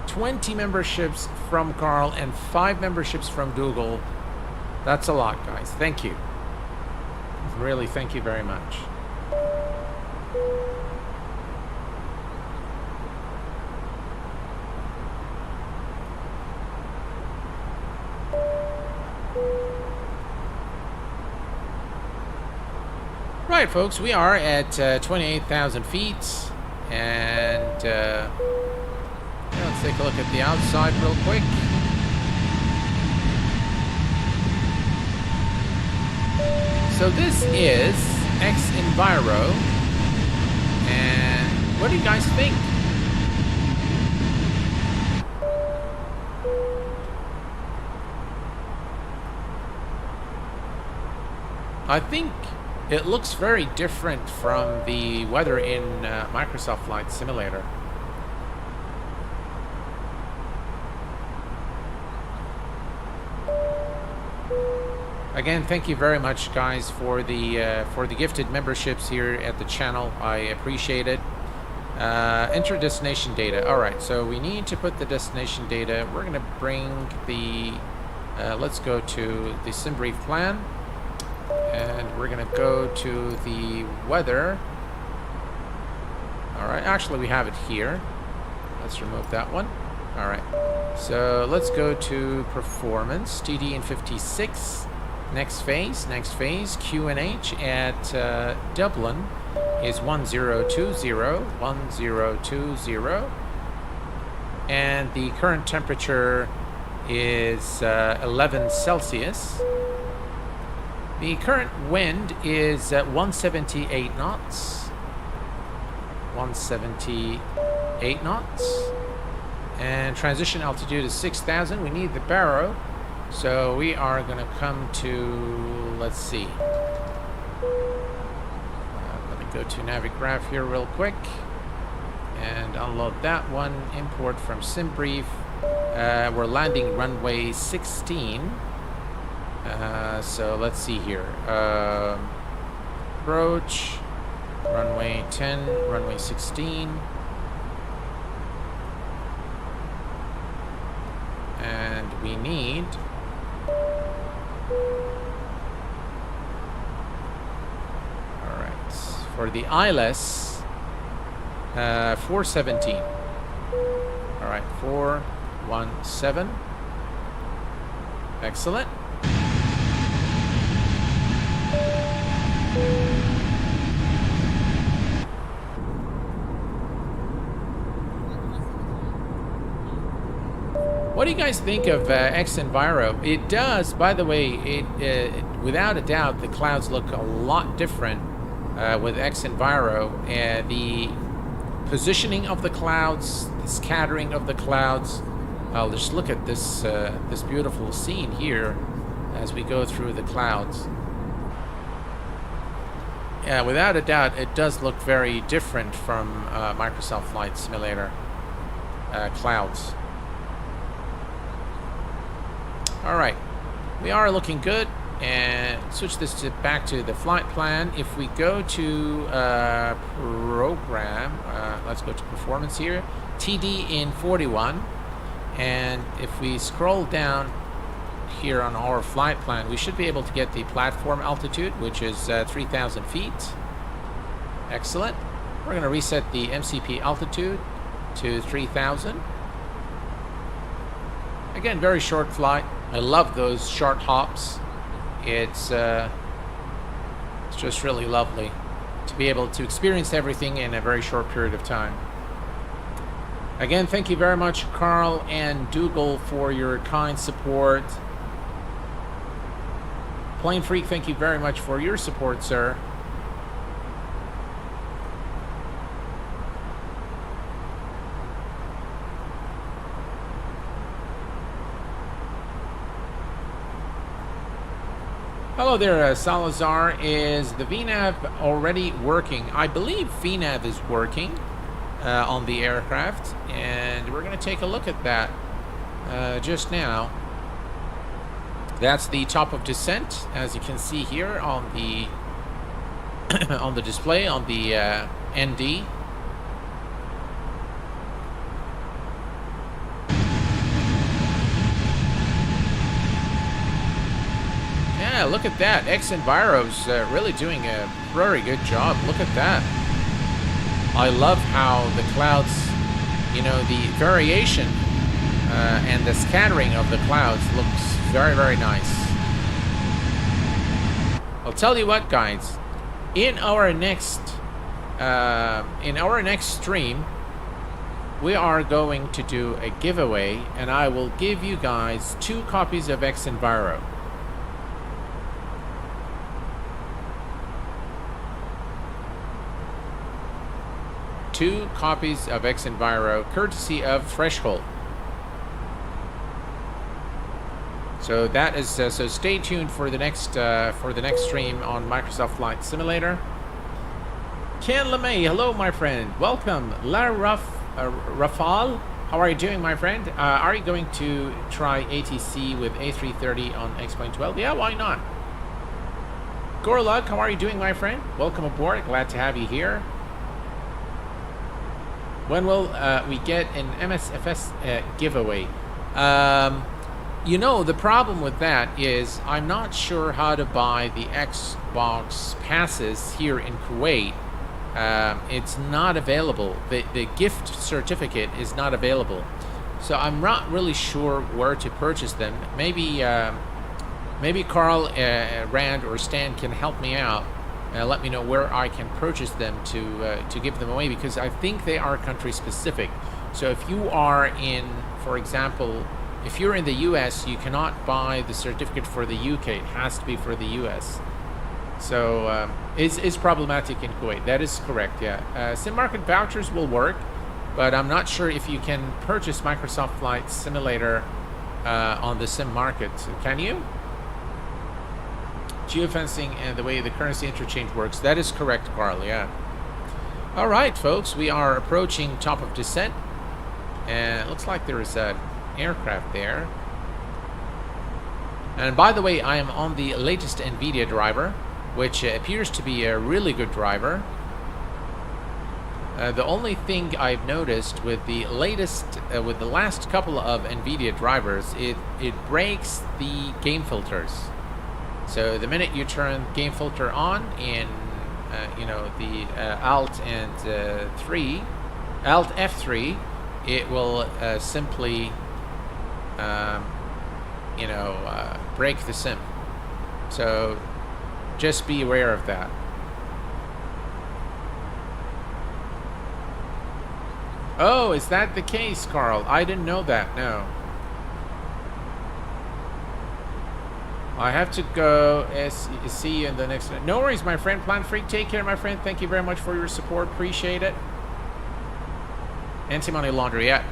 20 memberships from Carl and 5 memberships from Dougal. That's a lot, guys. Thank you. Really, thank you very much. Right, folks, we are at 28,000 feet, and let's take a look at the outside real quick. So this is X-Enviro, and what do you guys think? I think it looks very different from the weather in Microsoft Flight Simulator. Again, thank you very much, guys, for the gifted memberships here at the channel. I appreciate it. Enter destination data. All right, so we need to put the destination data. We're going to bring the. Let's go to the SimBrief plan. And we're going to go to the weather. Alright, actually we have it here. Let's remove that one. Alright, so let's go to performance, TD in 56. Next phase, QNH at Dublin is 1020. And the current temperature is 11 Celsius. The current wind is at 178 knots. 178 knots. And transition altitude is 6,000. We need the baro. So we are going to come to, let's see. Let me go to Navigraph here real quick. And unload that one. Import from SimBrief. We're landing runway 16. So let's see here. Approach, runway 10, runway 16. And we need... Alright, for the ILS, 417. All right, 417. Excellent. What do you guys think of X-Enviro? It does, by the way, without a doubt, the clouds look a lot different with X-Enviro. The positioning of the clouds, the scattering of the clouds. I'll just look at this this beautiful scene here as we go through the clouds. Yeah, without a doubt, it does look very different from Microsoft Flight Simulator clouds. All right, we are looking good, and switch this back to the flight plan. If we go to program, let's go to performance here, TD in 41, and if we scroll down here on our flight plan, we should be able to get the platform altitude, which is 3,000 feet. Excellent. We're going to reset the MCP altitude to 3,000. Again, very short flight. I love those short hops. It's just really lovely to be able to experience everything in a very short period of time. Again, thank you very much, Carl and Dougal, for your kind support. Plane Freak, thank you very much for your support, sir. Hello there, Salazar. Is the VNAV already working? I believe VNAV is working on the aircraft, and we're going to take a look at that just now. That's the top of descent, as you can see here on the on the display on the ND. Yeah, look at that. X-Enviro's really doing a very good job. Look at that. I love how the clouds, you know, the variation and the scattering of the clouds looks very, very nice. I'll tell you what, guys. In our next stream, we are going to do a giveaway, and I will give you guys 2 copies of X-Enviro. Two copies of X-Enviro, courtesy of Threshold. So that is so. Stay tuned for the next stream on Microsoft Flight Simulator. Ken LeMay, hello, my friend. Welcome, La Rafal. How are you doing, my friend? Are you going to try ATC with A330 on X-Plane 12? Yeah, why not? Gorlug, how are you doing, my friend? Welcome aboard. Glad to have you here. When will we get an MSFS giveaway? You know, the problem with that is I'm not sure how to buy the Xbox passes here in Kuwait. It's not available. The gift certificate is not available. So I'm not really sure where to purchase them. Maybe maybe Carl, Rand, or Stan can help me out. Let me know where I can purchase them to give them away, because I think they are country specific. So if you are in, for example, if you're in the US, you cannot buy the certificate for the UK. It has to be for the US. So it's problematic in Kuwait. That is correct, yeah. Sim Market vouchers will work, but I'm not sure if you can purchase Microsoft Flight Simulator on the Sim Market. Can you? Geofencing and the way the currency interchange works. That is correct, Carl, yeah. All right, folks, we are approaching top of descent. And it looks like there is an aircraft there. And by the way, I am on the latest NVIDIA driver, which appears to be a really good driver. The only thing I've noticed with the latest, with the last couple of NVIDIA drivers, it breaks the game filters. So the minute you turn game filter on in, you know, the Alt F3, it will simply, break the sim. So just be aware of that. Oh, is that the case, Carl? I didn't know that, no. I have to go. See you in the next. No worries, my friend. Plant Freak, take care, my friend. Thank you very much for your support. Appreciate it. Anti-money laundry, yeah.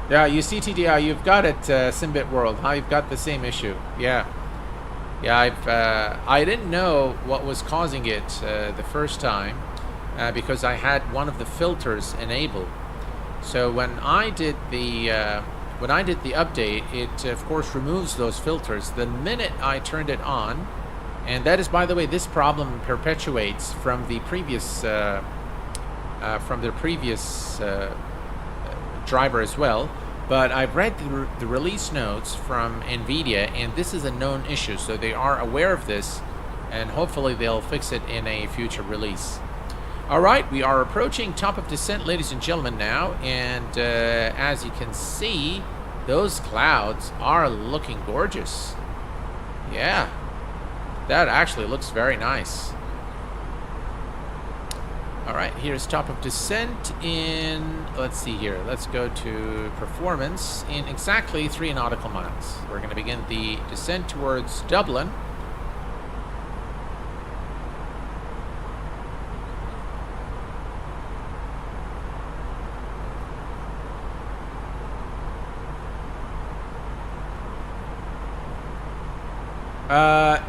Yeah, you see, TDI, you've got it, Simbit World. Huh? You've got the same issue. Yeah. Yeah, I didn't know what was causing it the first time because I had one of the filters enabled. So when I did the update, it of course removes those filters the minute I turned it on, and that is, by the way, this problem perpetuates from the previous driver as well. But I've read the release notes from NVIDIA, and this is a known issue, so they are aware of this, and hopefully they'll fix it in a future release. All right, we are approaching top of descent, ladies and gentlemen, now, and as you can see, those clouds are looking gorgeous. Yeah, that actually looks very nice. All right, here's top of descent in, let's see here, let's go to performance in exactly 3 nautical miles. We're going to begin the descent towards Dublin.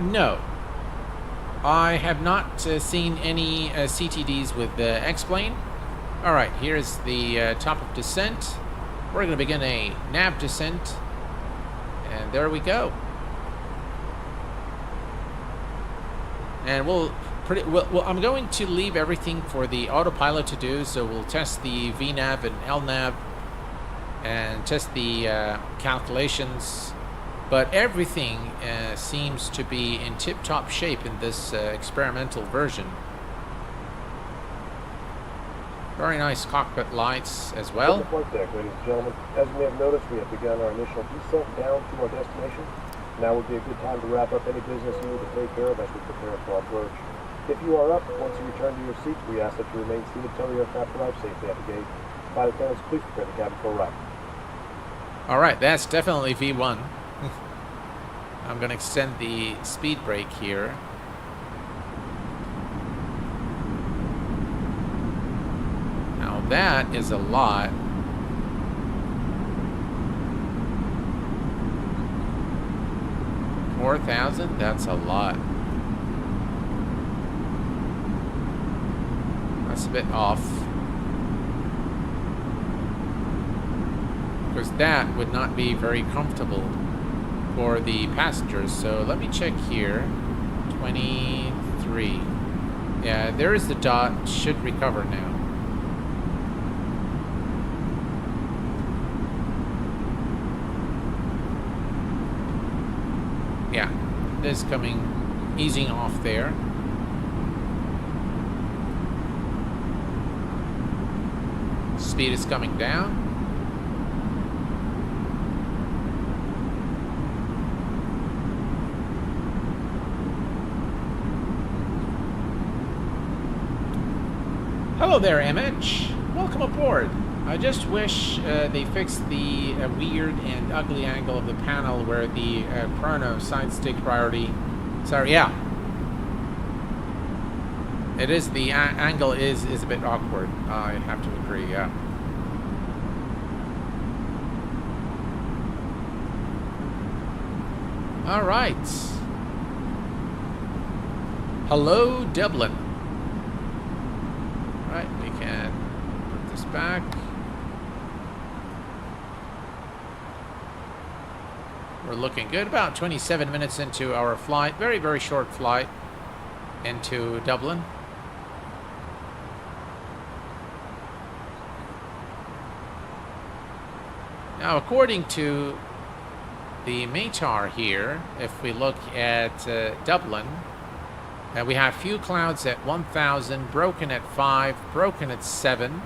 No. I have not seen any CTDs with X-Plane. All right, here's the top of descent. We're going to begin a nav descent, and there we go. And I'm going to leave everything for the autopilot to do, so we'll test the VNav and LNav and test the calculations. But everything seems to be in tip-top shape in this experimental version. Very nice cockpit lights as well. Welcome to flight deck, ladies and gentlemen. As you may have noticed, we have begun our initial descent down to our destination. Now would be a good time to wrap up any business you need to take care of as we prepare for our approach. If you are up, once you return to your seats, we ask that you remain seated until the aircraft arrives safely at the gate. Flight attendants, please prepare the cabin for a ride. All right, that's definitely V1. I'm going to extend the speed brake here. Now that is a lot. $4,000? That's a lot. That's a bit off. Because that would not be very comfortable for the passengers. So let me check here. 23. Yeah, there is the dot. Should recover now. Yeah, this coming, easing off there. Speed is coming down. Hello there, MH. Welcome aboard. I just wish they fixed the weird and ugly angle of the panel where the chrono side stick priority. Sorry, yeah. It is, the angle is a bit awkward. I have to agree, yeah. All right. Hello, Dublin. Right, we can put this back. We're looking good. About 27 minutes into our flight. Very, very short flight into Dublin. Now, according to the METAR here, if we look at Dublin, we have few clouds at 1,000, broken at 5, broken at 7,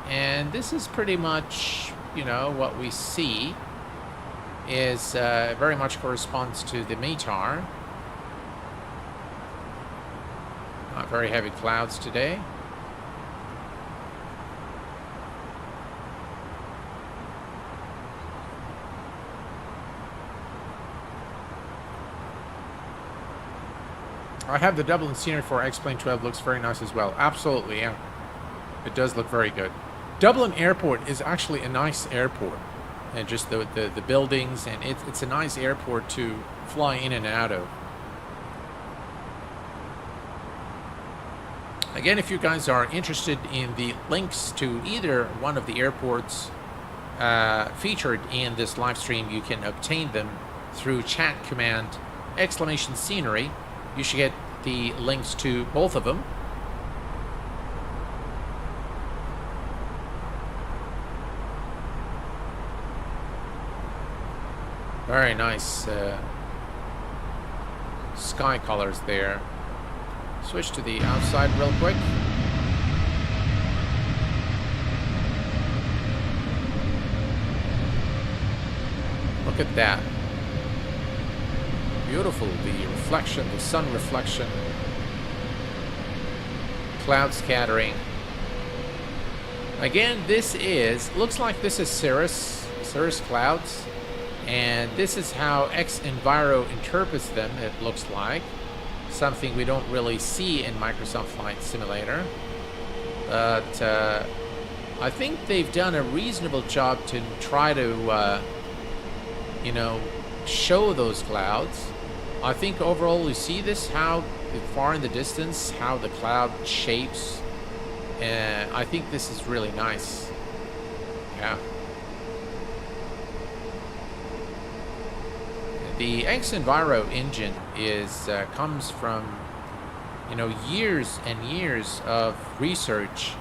and this is pretty much, you know, what we see is very much corresponds to the METAR. Not very heavy clouds today. I have the Dublin scenery for X-Plane 12. Looks very nice as well. Absolutely, yeah. It does look very good. Dublin Airport is actually a nice airport. And just the buildings, and it's a nice airport to fly in and out of. Again, if you guys are interested in the links to either one of the airports featured in this live stream, you can obtain them through chat command !scenery. You should get the links to both of them. Very nice sky colors there. Switch to the outside real quick. Look at that. Beautiful, the reflection, the sun reflection, cloud scattering. Again, this looks like this is cirrus clouds, and this is how X-Enviro interprets them, it looks like. Something we don't really see in Microsoft Flight Simulator. But I think they've done a reasonable job to try to, you know, show those clouds. I think overall you see this, how far in the distance, how the cloud shapes. And I think this is really nice. Yeah. The X-Enviro engine comes from, you know, years and years of research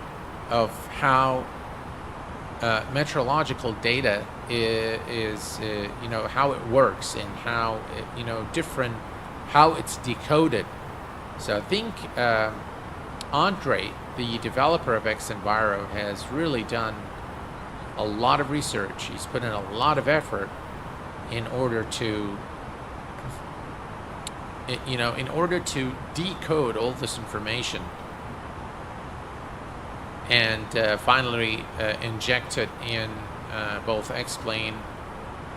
of how meteorological data is you know, how it works and how it, you know, how it's decoded. So I think Andre, the developer of X-Enviro, has really done a lot of research. He's put in a lot of effort in order to, you know, in order to decode all this information and finally inject it in both X-Plane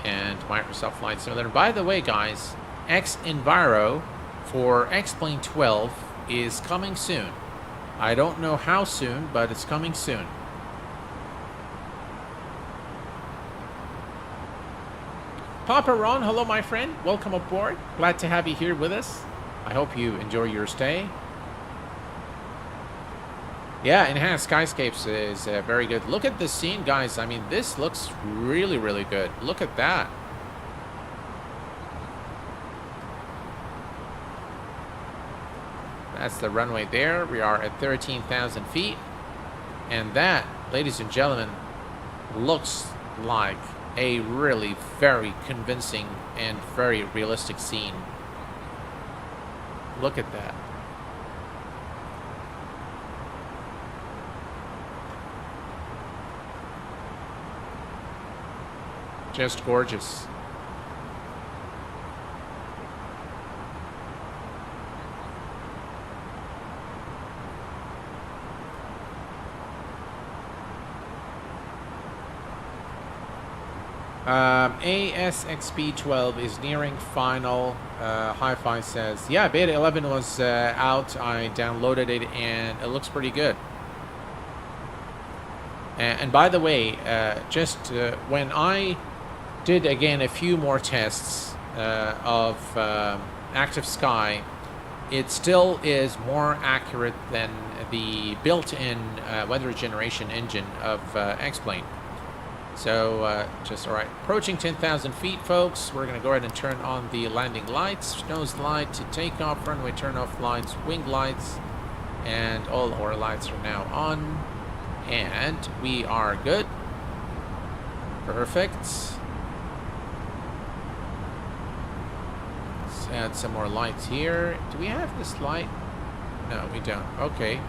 and Microsoft Flight Simulator. By the way, guys, X-Enviro for X-Plane 12 is coming soon. I don't know how soon, but it's coming soon. Papa Ron, hello my friend. Welcome aboard. Glad to have you here with us. I hope you enjoy your stay. Yeah, Enhanced Skyscapes is very good. Look at this scene, guys. I mean, this looks really, really good. Look at that. That's the runway there. We are at 13,000 feet. And that, ladies and gentlemen, looks like a really very convincing and very realistic scene. Look at that. Just gorgeous. ASXP12 is nearing final. Hi-Fi says, yeah, Beta 11 was out. I downloaded it and it looks pretty good. And by the way, just when I did again a few more tests of Active Sky, it still is more accurate than the built-in weather generation engine of X-Plane. So, just all right. Approaching 10,000 feet, folks. We're going to go ahead and turn on the landing lights. Nose light to take off, runway turn off lights, wing lights, and all our lights are now on. And we are good. Perfect. Let's add some more lights here. Do we have this light? No, we don't. Okay.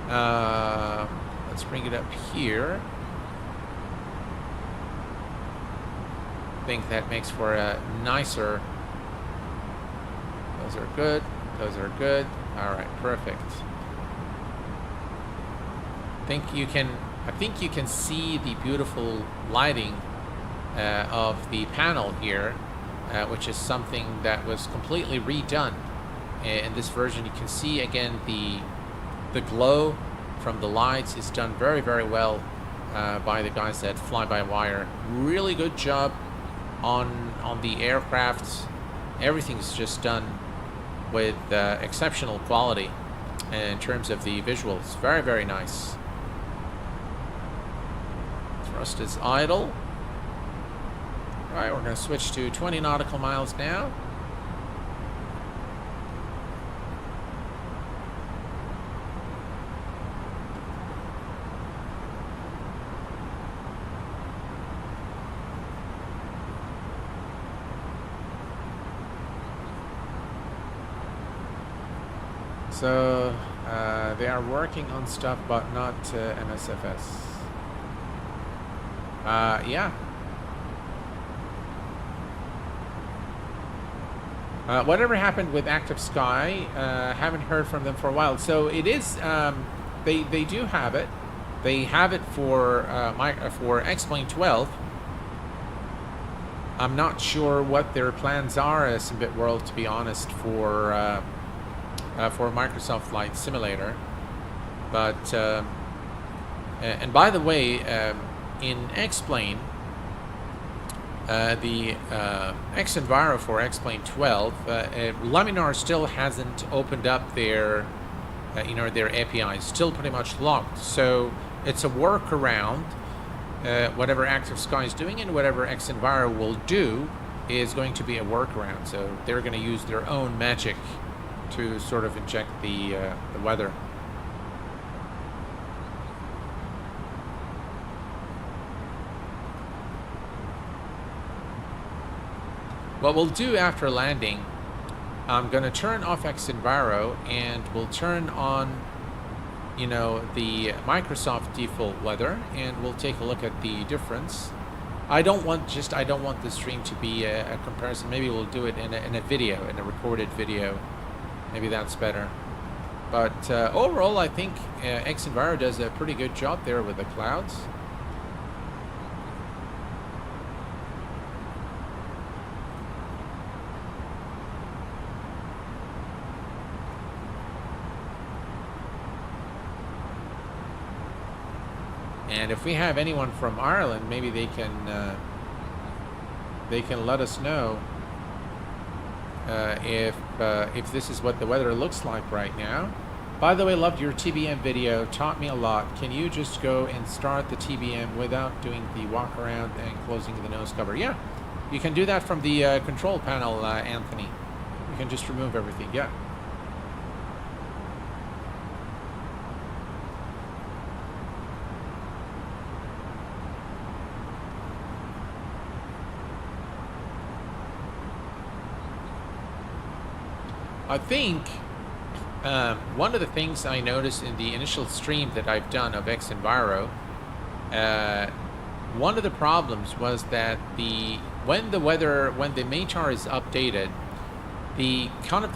Let's bring it up here. I think that makes for a nicer. Those are good. Those are good. All right, perfect. I think you can see the beautiful lighting of the panel here, which is something that was completely redone in this version. You can see again the glow from the lights is done very, very well by the guys at FlyByWire. Really good job on the aircraft. Everything's just done with exceptional quality in terms of the visuals. Very, very nice. Thrust is idle. Right, we're going to switch to 20 nautical miles now. So they are working on stuff, but not MSFS. Yeah. Whatever happened with Active Sky? Haven't heard from them for a while. So it is. They do have it. They have it for X-Plane 12. I'm not sure what their plans are as Simbit World, to be honest, for Microsoft Flight Simulator. But and by the way, in X-Plane, the X-Enviro for X-Plane 12, Laminar still hasn't opened up their their API. Is still pretty much locked. So it's a workaround. Whatever Active Sky is doing and whatever X-Enviro will do is going to be a workaround. So they're going to use their own magic to sort of inject the weather. What we'll do after landing, I'm going to turn off X-Enviro and we'll turn on, the Microsoft default weather, and we'll take a look at the difference. I don't want the stream to be a comparison. Maybe we'll do it in a video, in a recorded video. Maybe that's better. But overall, I think X-Enviro does a pretty good job there with the clouds. And if we have anyone from Ireland, maybe they can let us know if this is what the weather looks like right now. By the way, loved your TBM video, taught me a lot. Can you just go and start the TBM without doing the walk around and closing the nose cover? Yeah, you can do that from the control panel, Anthony. You can just remove everything. Yeah. I think one of the things I noticed in the initial stream that I've done of X-Enviro, one of the problems was that when the METAR is updated, the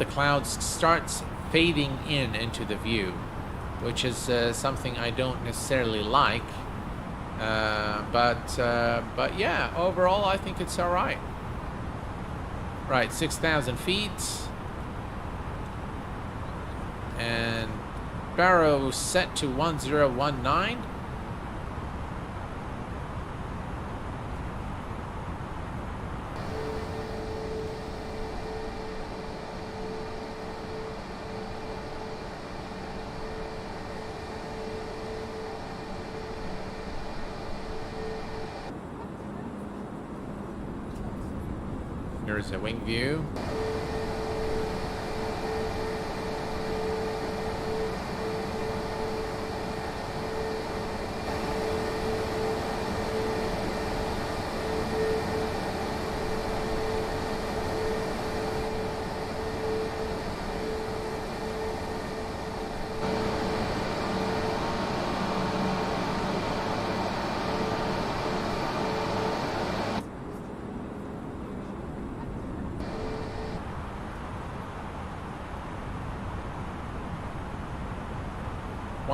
clouds starts fading into the view, which is something I don't necessarily like. But yeah, overall I think it's all right. Right, 6,000 feet. And Barrow set to 1019. Here's a wing view.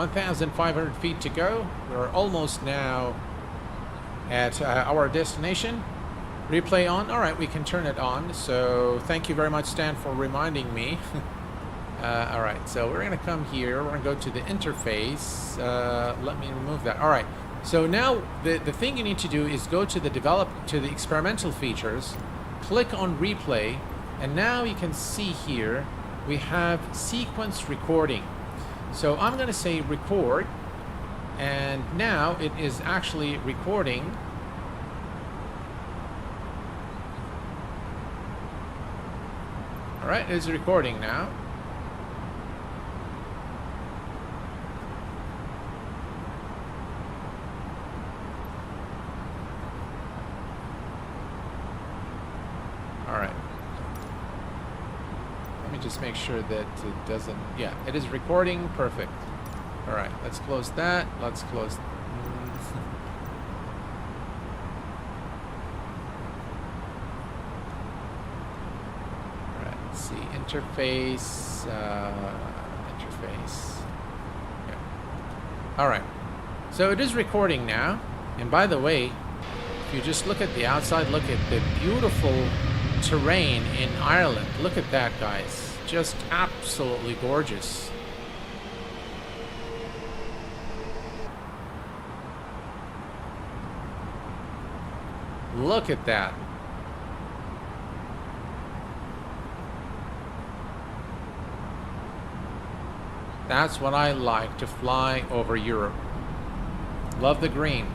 1,500 feet to go. We're almost now at our destination. Replay on. All right, we can turn it on. So thank you very much, Stan, for reminding me. All right, so we're going to come here. We're going to go to the interface. Let me remove that. All right. So now the thing you need to do is go to the experimental features, click on replay, and now you can see here we have sequence recording. So I'm going to say record, and now it is actually recording. All right, it's recording now. All right. Let me just make sure that it doesn't... Yeah, it is recording. Perfect. All right, let's close that. Let's close... All right, let's see. Interface... interface... Yeah. All right. So it is recording now. And by the way, if you just look at the outside, look at the beautiful terrain in Ireland. Look at that, guys. Just absolutely gorgeous. Look at that. That's what I like to fly over Europe. Love the green.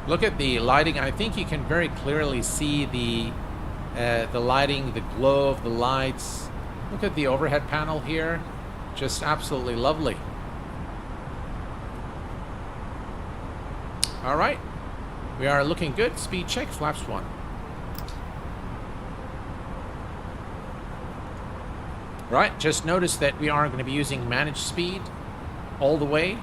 Look at the lighting. I think you can very clearly see the lighting, the glow of the lights. Look at the overhead panel here. Just absolutely lovely. All right. We are looking good. Speed check, flaps 1. Right, just notice that we are going to be using managed speed all the way.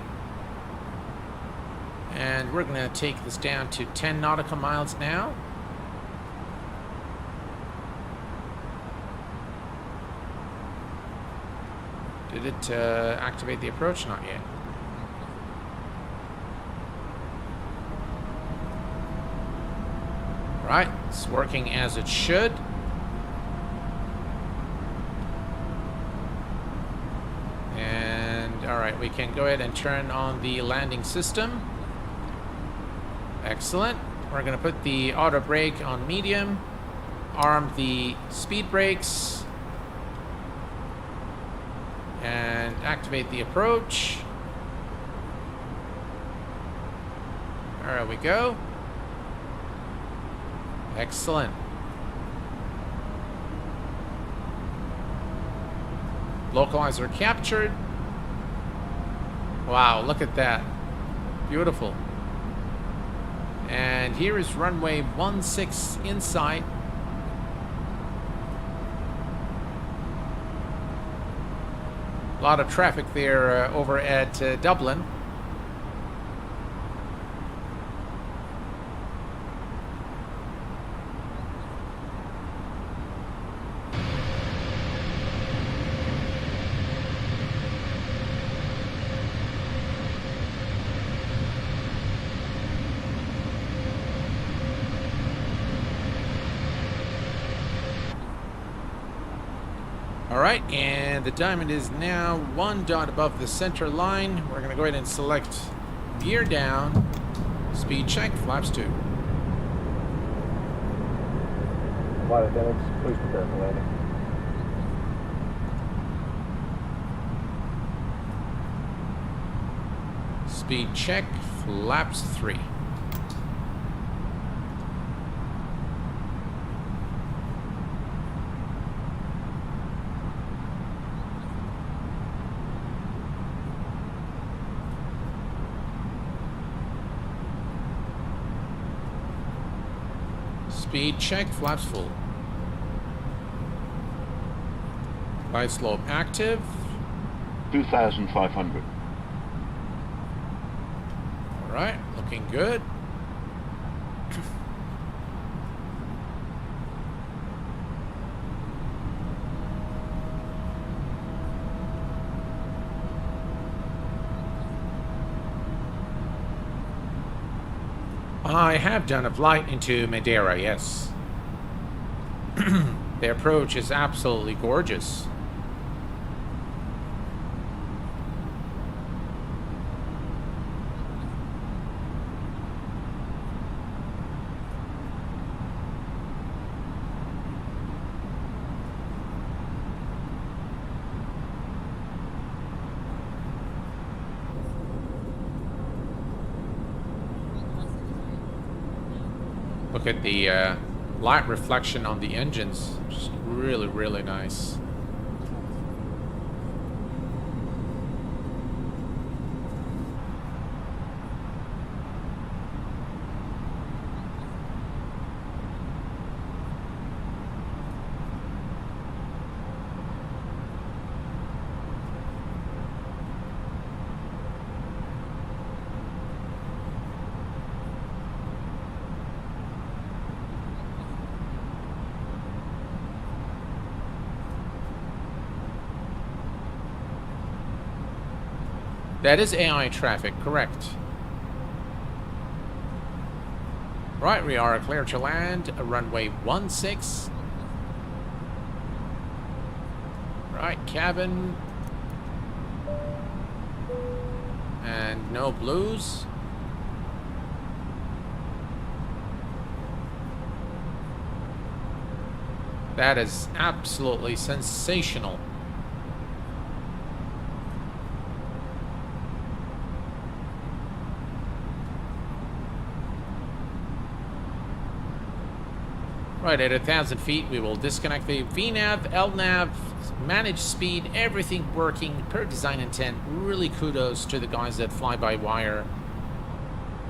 And we're going to take this down to 10 nautical miles now. Did it activate the approach? Not yet. Right, it's working as it should. And all right, we can go ahead and turn on the landing system. Excellent. We're going to put the auto brake on medium, arm the speed brakes, and activate the approach. There we go. Excellent. Localizer captured. Wow, look at that. Beautiful. And here is runway 16 in sight. A lot of traffic there over at Dublin. Alright, and the diamond is now 1 dot above the center line. We're going to go ahead and select gear down, speed check, flaps 2. Flight attendants, please prepare for landing. Speed check, flaps 3. Speed check, flaps full. Glide slope active. 2,500. All right, looking good. I have done a flight into Madeira, yes. The approach is absolutely gorgeous. Look at the light reflection on the engines. Just really, really nice. That is AI traffic, correct. Right, we are clear to land, runway 16. Right, cabin. And no blues. That is absolutely sensational. Right, at 1,000 feet, we will disconnect the VNAV, LNAV, manage speed, everything working per design intent. Really kudos to the guys at FlyByWire.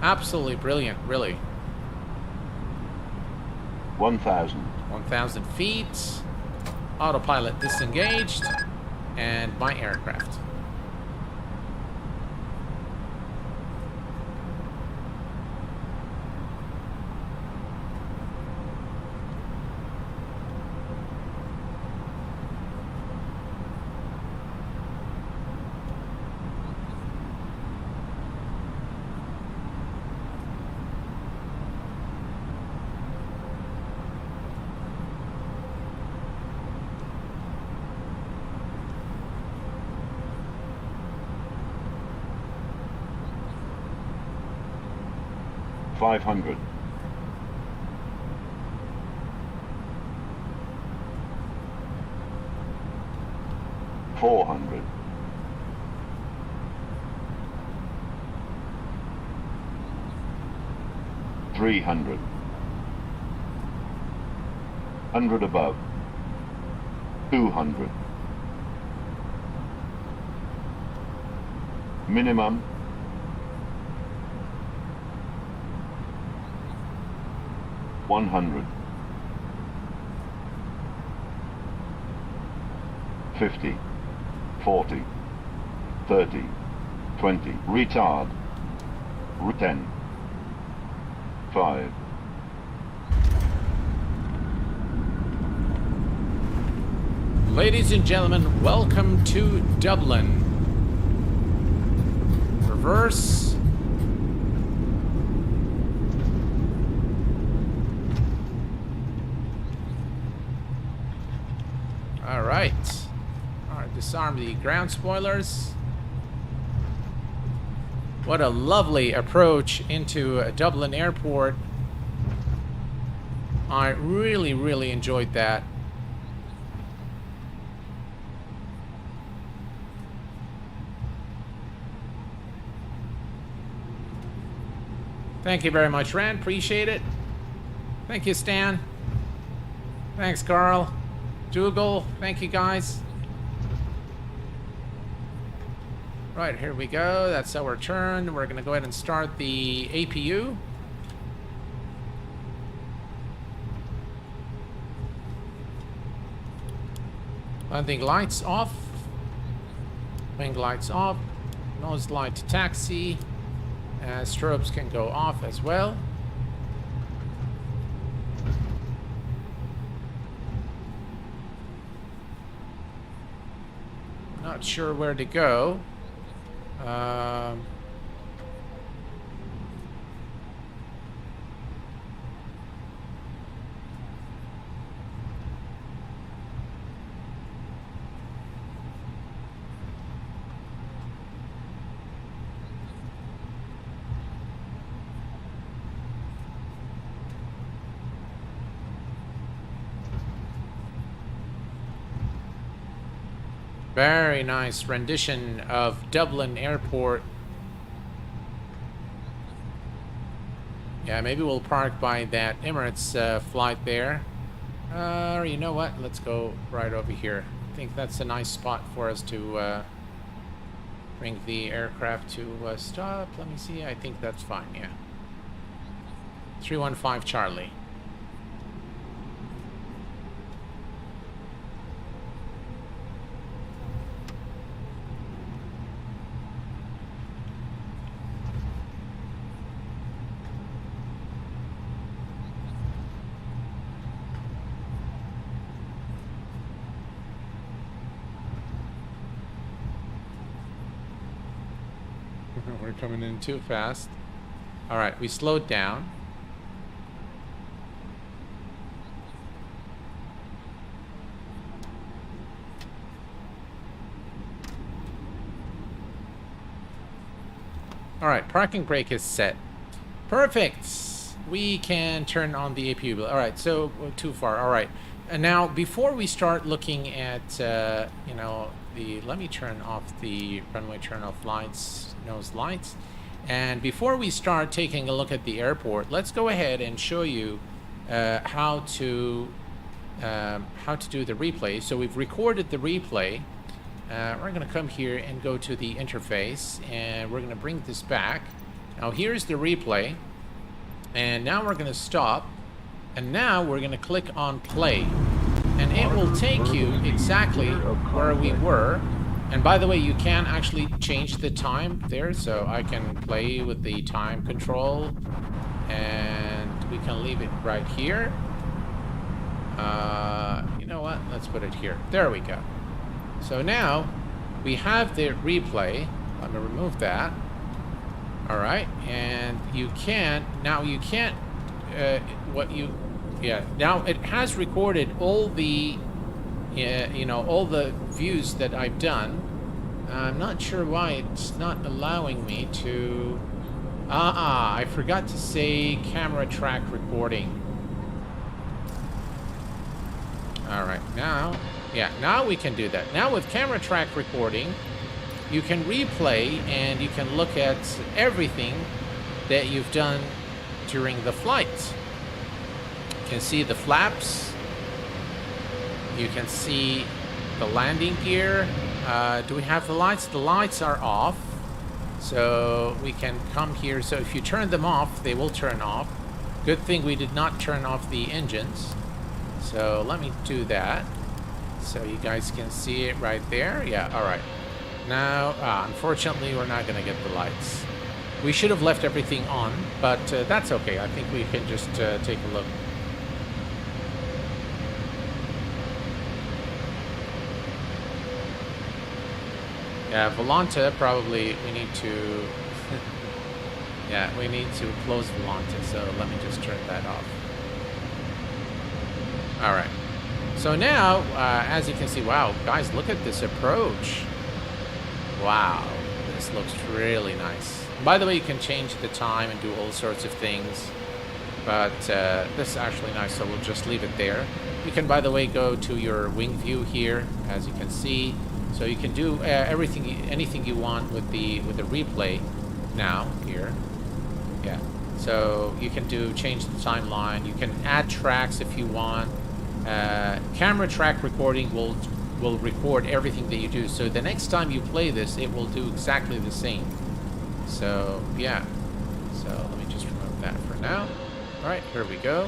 Absolutely brilliant, really. 1,000. 1,000 feet. Autopilot disengaged. And my aircraft. $500. 400. 300. 100 above. 200. Minimum. 100. 50. 40. 30. 20. Retard. 10. 5. Ladies and gentlemen, welcome to Dublin. Reverse. All right. Disarm the ground spoilers. What a lovely approach into Dublin Airport. I really, really enjoyed that. Thank you very much, Rand. Appreciate it. Thank you, Stan. Thanks, Carl. Dougal, thank you, guys. Right, here we go. That's our turn. We're going to go ahead and start the APU. Landing lights off. Wing lights off. Nose light to taxi. Strobes can go off as well. Not sure where to go. Very nice rendition of Dublin Airport. Yeah, maybe we'll park by that Emirates flight there. Or you know what? Let's go right over here. I think that's a nice spot for us to bring the aircraft to stop. Let me see. I think that's fine, yeah. 315 Charlie. We're coming in too fast. All right, we slowed down. All right, parking brake is set. Perfect. We can turn on the APU. All right, so too far. All right. And now, before we start looking at, you know, let me turn off the runway turn off lights, nose lights. And before we start taking a look at the airport, let's go ahead and show you how to do the replay. So we've recorded the replay. We're going to come here and go to the interface, and we're going to bring this back. Now here's the replay, and now we're going to stop, and now we're going to click on play, and it will take you exactly where we were. And by the way, you can actually change the time there, so I can play with the time control, and we can leave it right here. You know what? Let's put it here. There we go. So now we have the replay. Let me remove that. All right, and you can't now it has recorded all the you know, all the views that I've done. I'm not sure why it's not allowing me to. I forgot to say camera track recording. All right, now we can do that. Now with camera track recording, you can replay and you can look at everything that you've done during the flight. You can see the flaps. You can see the landing gear. Do we have the lights? The lights are off. So we can come here. So if you turn them off, they will turn off. Good thing we did not turn off the engines. So let me do that, so you guys can see it right there. Yeah, all right. Now, unfortunately, we're not going to get the lights. We should have left everything on, but that's okay. I think we can just take a look. Yeah, Volanta, probably we need to... yeah, we need to close Volanta, so let me just turn that off. All right, so now, as you can see, wow, guys, look at this approach. Wow, this looks really nice. By the way, you can change the time and do all sorts of things, but this is actually nice, so we'll just leave it there. You can, by the way, go to your wing view here, as you can see, so you can do anything you want with the replay now here. Yeah, so you can change the timeline. You can add tracks if you want. Camera track recording will record everything that you do, so the next time you play this, it will do exactly the same. So yeah, so let me just remove that for now. All right, here we go.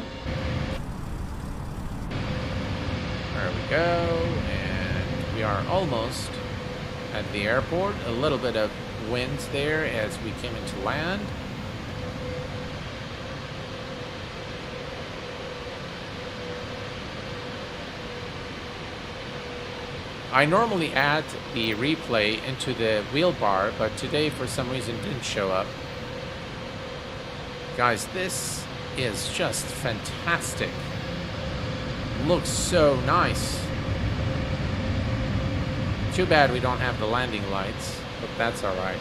There we go, and we are almost at the airport. A little bit of winds there as we came into land. I normally add the replay into the wheel bar, but today for some reason didn't show up. Guys, this is just fantastic. Looks so nice. Too bad we don't have the landing lights, but that's all right.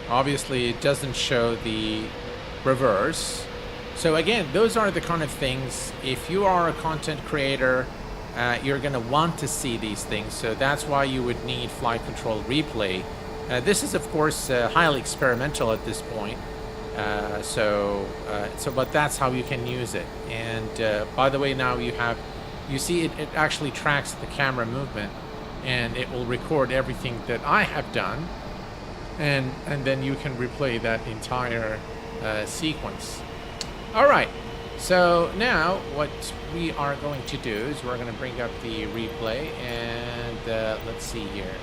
Obviously, it doesn't show the reverse. So again, those are the kind of things, if you are a content creator, you're going to want to see these things. So that's why you would need flight control replay. This is, of course, highly experimental at this point. But that's how you can use it. And by the way, now you see it actually tracks the camera movement, and it will record everything that I have done. And then you can replay that entire sequence. All right, so now what we are going to do is we're going to bring up the replay, and let's see here.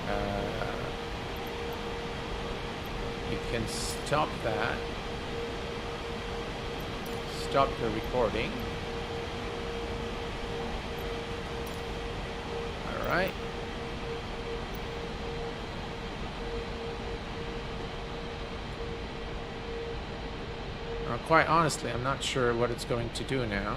You can stop that. Stop the recording. All right. Quite honestly, I'm not sure what it's going to do now.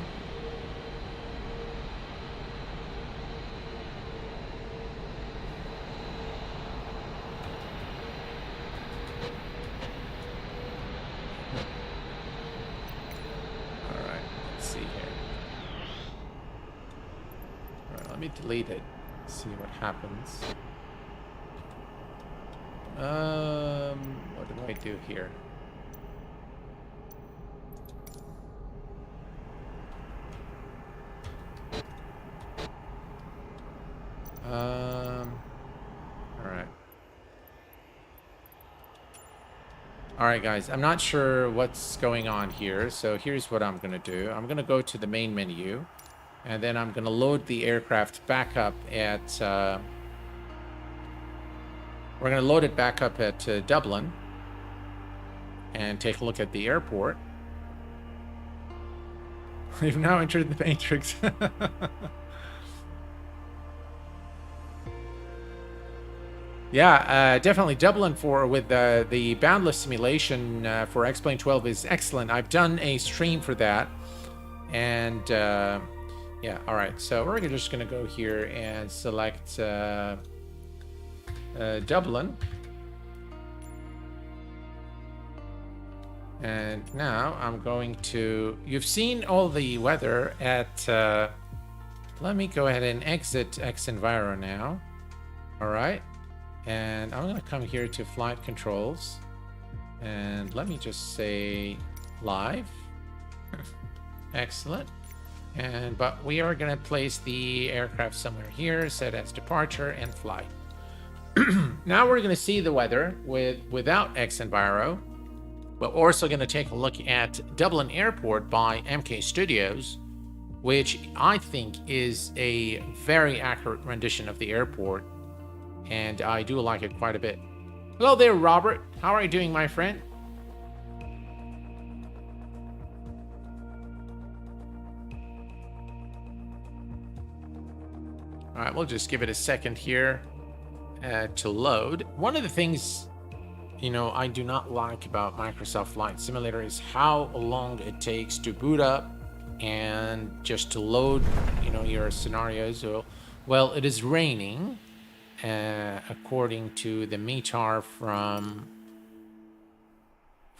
All right, let's see here. All right, let me delete it. See what happens. What do I do here? All right, guys, I'm not sure what's going on here. So here's what I'm going to do. I'm going to go to the main menu, and then I'm going to load the aircraft back up at... we're going to load it back up at Dublin and take a look at the airport. We've now entered the Matrix. Yeah, definitely Dublin with the boundless simulation for X-Plane 12 is excellent. I've done a stream for that, and yeah, all right. So we're just gonna go here and select Dublin, and now I'm going to. You've seen all the weather at. Let me go ahead and exit X-Enviro now. All right. And I'm going to come here to flight controls, and let me just say live. Excellent. But we are going to place the aircraft somewhere here, set as departure and flight. Now we're going to see the weather without X-Enviro. We're also going to take a look at Dublin Airport by MK Studios, which I think is a very accurate rendition of the airport. And I do like it quite a bit. Hello there, Robert. How are you doing, my friend? All right, we'll just give it a second here to load. One of the things, I do not like about Microsoft Flight Simulator is how long it takes to boot up and just to load, your scenarios. Well, it is raining. According to the METAR from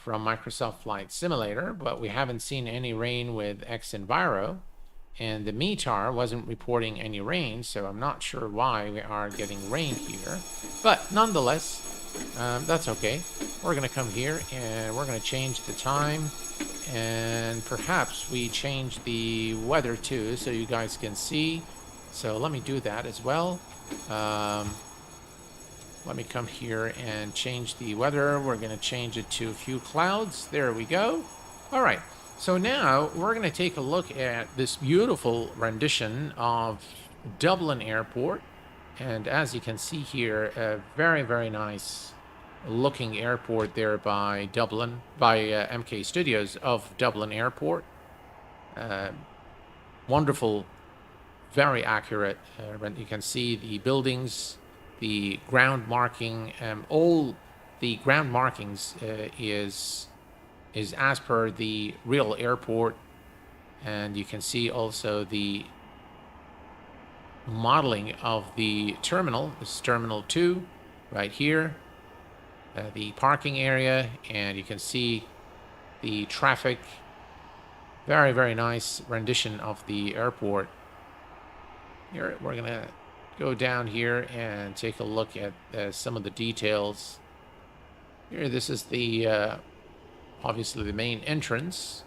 Microsoft Flight Simulator, but we haven't seen any rain with X-Enviro, and the METAR wasn't reporting any rain, so I'm not sure why we are getting rain here. But nonetheless, that's okay. We're going to come here and we're going to change the time, and perhaps we change the weather too, so you guys can see. So let me do that as well. Let me come here and change the weather. We're going to change it to a few clouds. There we go. All right. So now we're going to take a look at this beautiful rendition of Dublin Airport. And as you can see here, a very, very nice looking airport there by Dublin, by MK Studios of Dublin Airport. Wonderful. Very accurate. You can see the buildings, the ground marking, all the ground markings is as per the real airport, and you can see also the modeling of the terminal. This is Terminal 2 right here, the parking area, and you can see the traffic. Very, very nice rendition of the airport. Here, we're going to go down here and take a look at some of the details. Here, this is the, obviously the main entrance.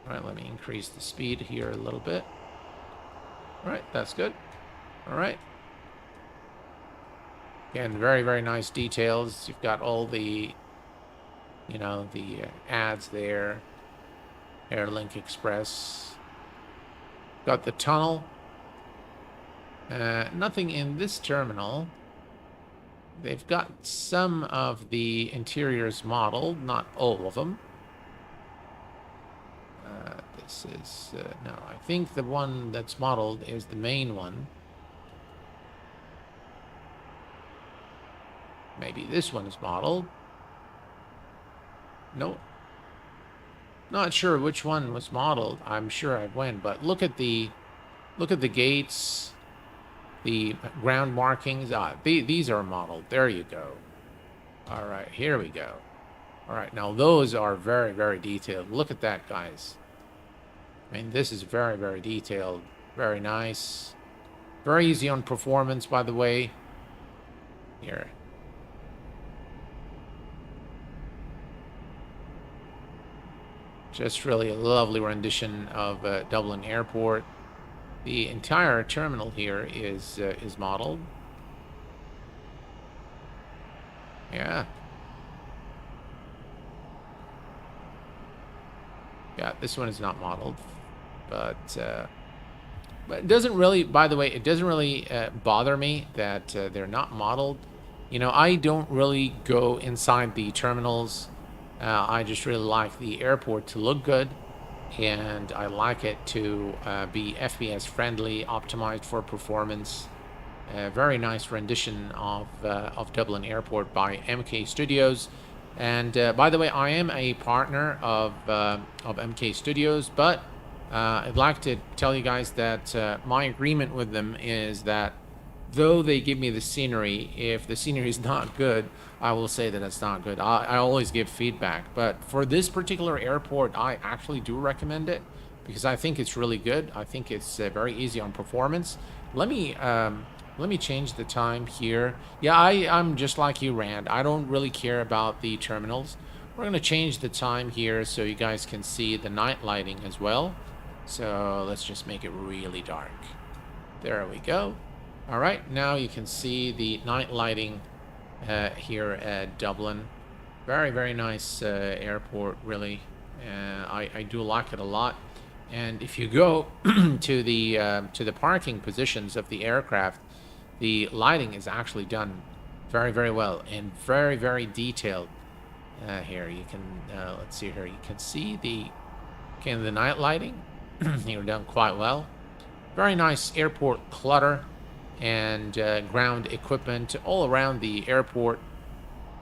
All right, let me increase the speed here a little bit. All right, that's good. All right. Again, very, very nice details. You've got all the, you know, the ads there. Airlink Express. Got the tunnel. Nothing in this terminal. They've got some of the interiors modeled, not all of them. This is, no, I think the one that's modeled is the main one. Maybe this one is modeled. Nope. Not sure which one was modeled. I'm sure I went, but look at the gates, the ground markings. These are modeled. There you go. All right, here we go. All right, now those are very, very detailed. Look at that, guys. I mean, this is very, very detailed. Very nice. Very easy on performance, by the way. Here. Just really a lovely rendition of Dublin Airport. The entire terminal here is modeled. Yeah. Yeah, this one is not modeled, but it doesn't really, by the way, it doesn't really bother me that they're not modeled. You know, I don't really go inside the terminals. I just really like the airport to look good, and I like it to be FPS friendly, optimized for performance. Very nice rendition of Dublin Airport by MK Studios. And by the way, I am a partner of MK Studios, but I'd like to tell you guys that my agreement with them is that though they give me the scenery, if the scenery is not good, I will say that it's not good. I always give feedback. But for this particular airport, I actually do recommend it because I think it's really good. I think it's very easy on performance. Let me change the time here. Yeah, I'm just like you, Rand. I don't really care about the terminals. We're going to change the time here so you guys can see the night lighting as well. So let's just make it really dark. There we go. All right, now you can see the night lighting here at Dublin. Very, very nice airport, really. I do like it a lot. And if you go to the parking positions of the aircraft, the lighting is actually done very, very well and very, very detailed. Here you can let's see here. You can see the night lighting. Here done quite well. Very nice airport clutter and ground equipment all around the airport.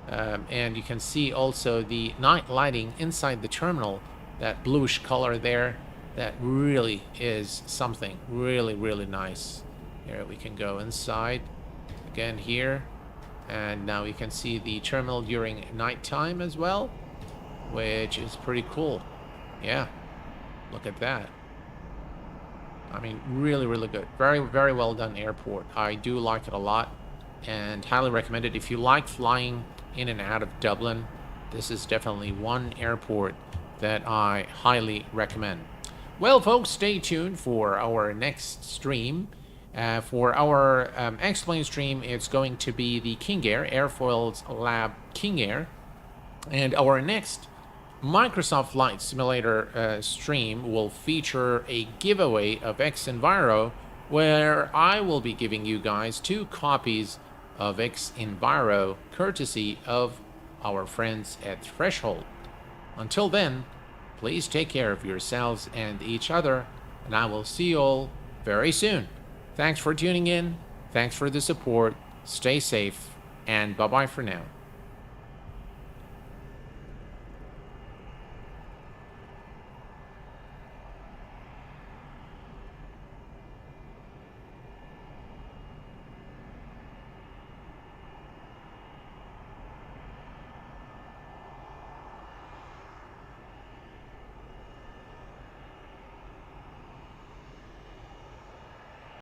And you can see also the night lighting inside the terminal. That bluish color there. That really is something really, really nice. Here we can go inside again here, and now we can see the terminal during nighttime as well, which is pretty cool. Yeah, look at that. I mean, really, really good. Very, very well done airport. I do like it a lot and highly recommend it. If you like flying in and out of Dublin, this is definitely one airport that I highly recommend. Well, folks, stay tuned for our next stream. For our X-Plane stream, it's going to be the King Air, Airfoils Lab King Air. And our next Microsoft Flight Simulator stream will feature a giveaway of X Enviro, where I will be giving you guys 2 copies of X Enviro, courtesy of our friends at Threshold. Until then, please take care of yourselves and each other, and I will see you all very soon. Thanks for tuning in. Thanks for the support. Stay safe, and bye-bye for now.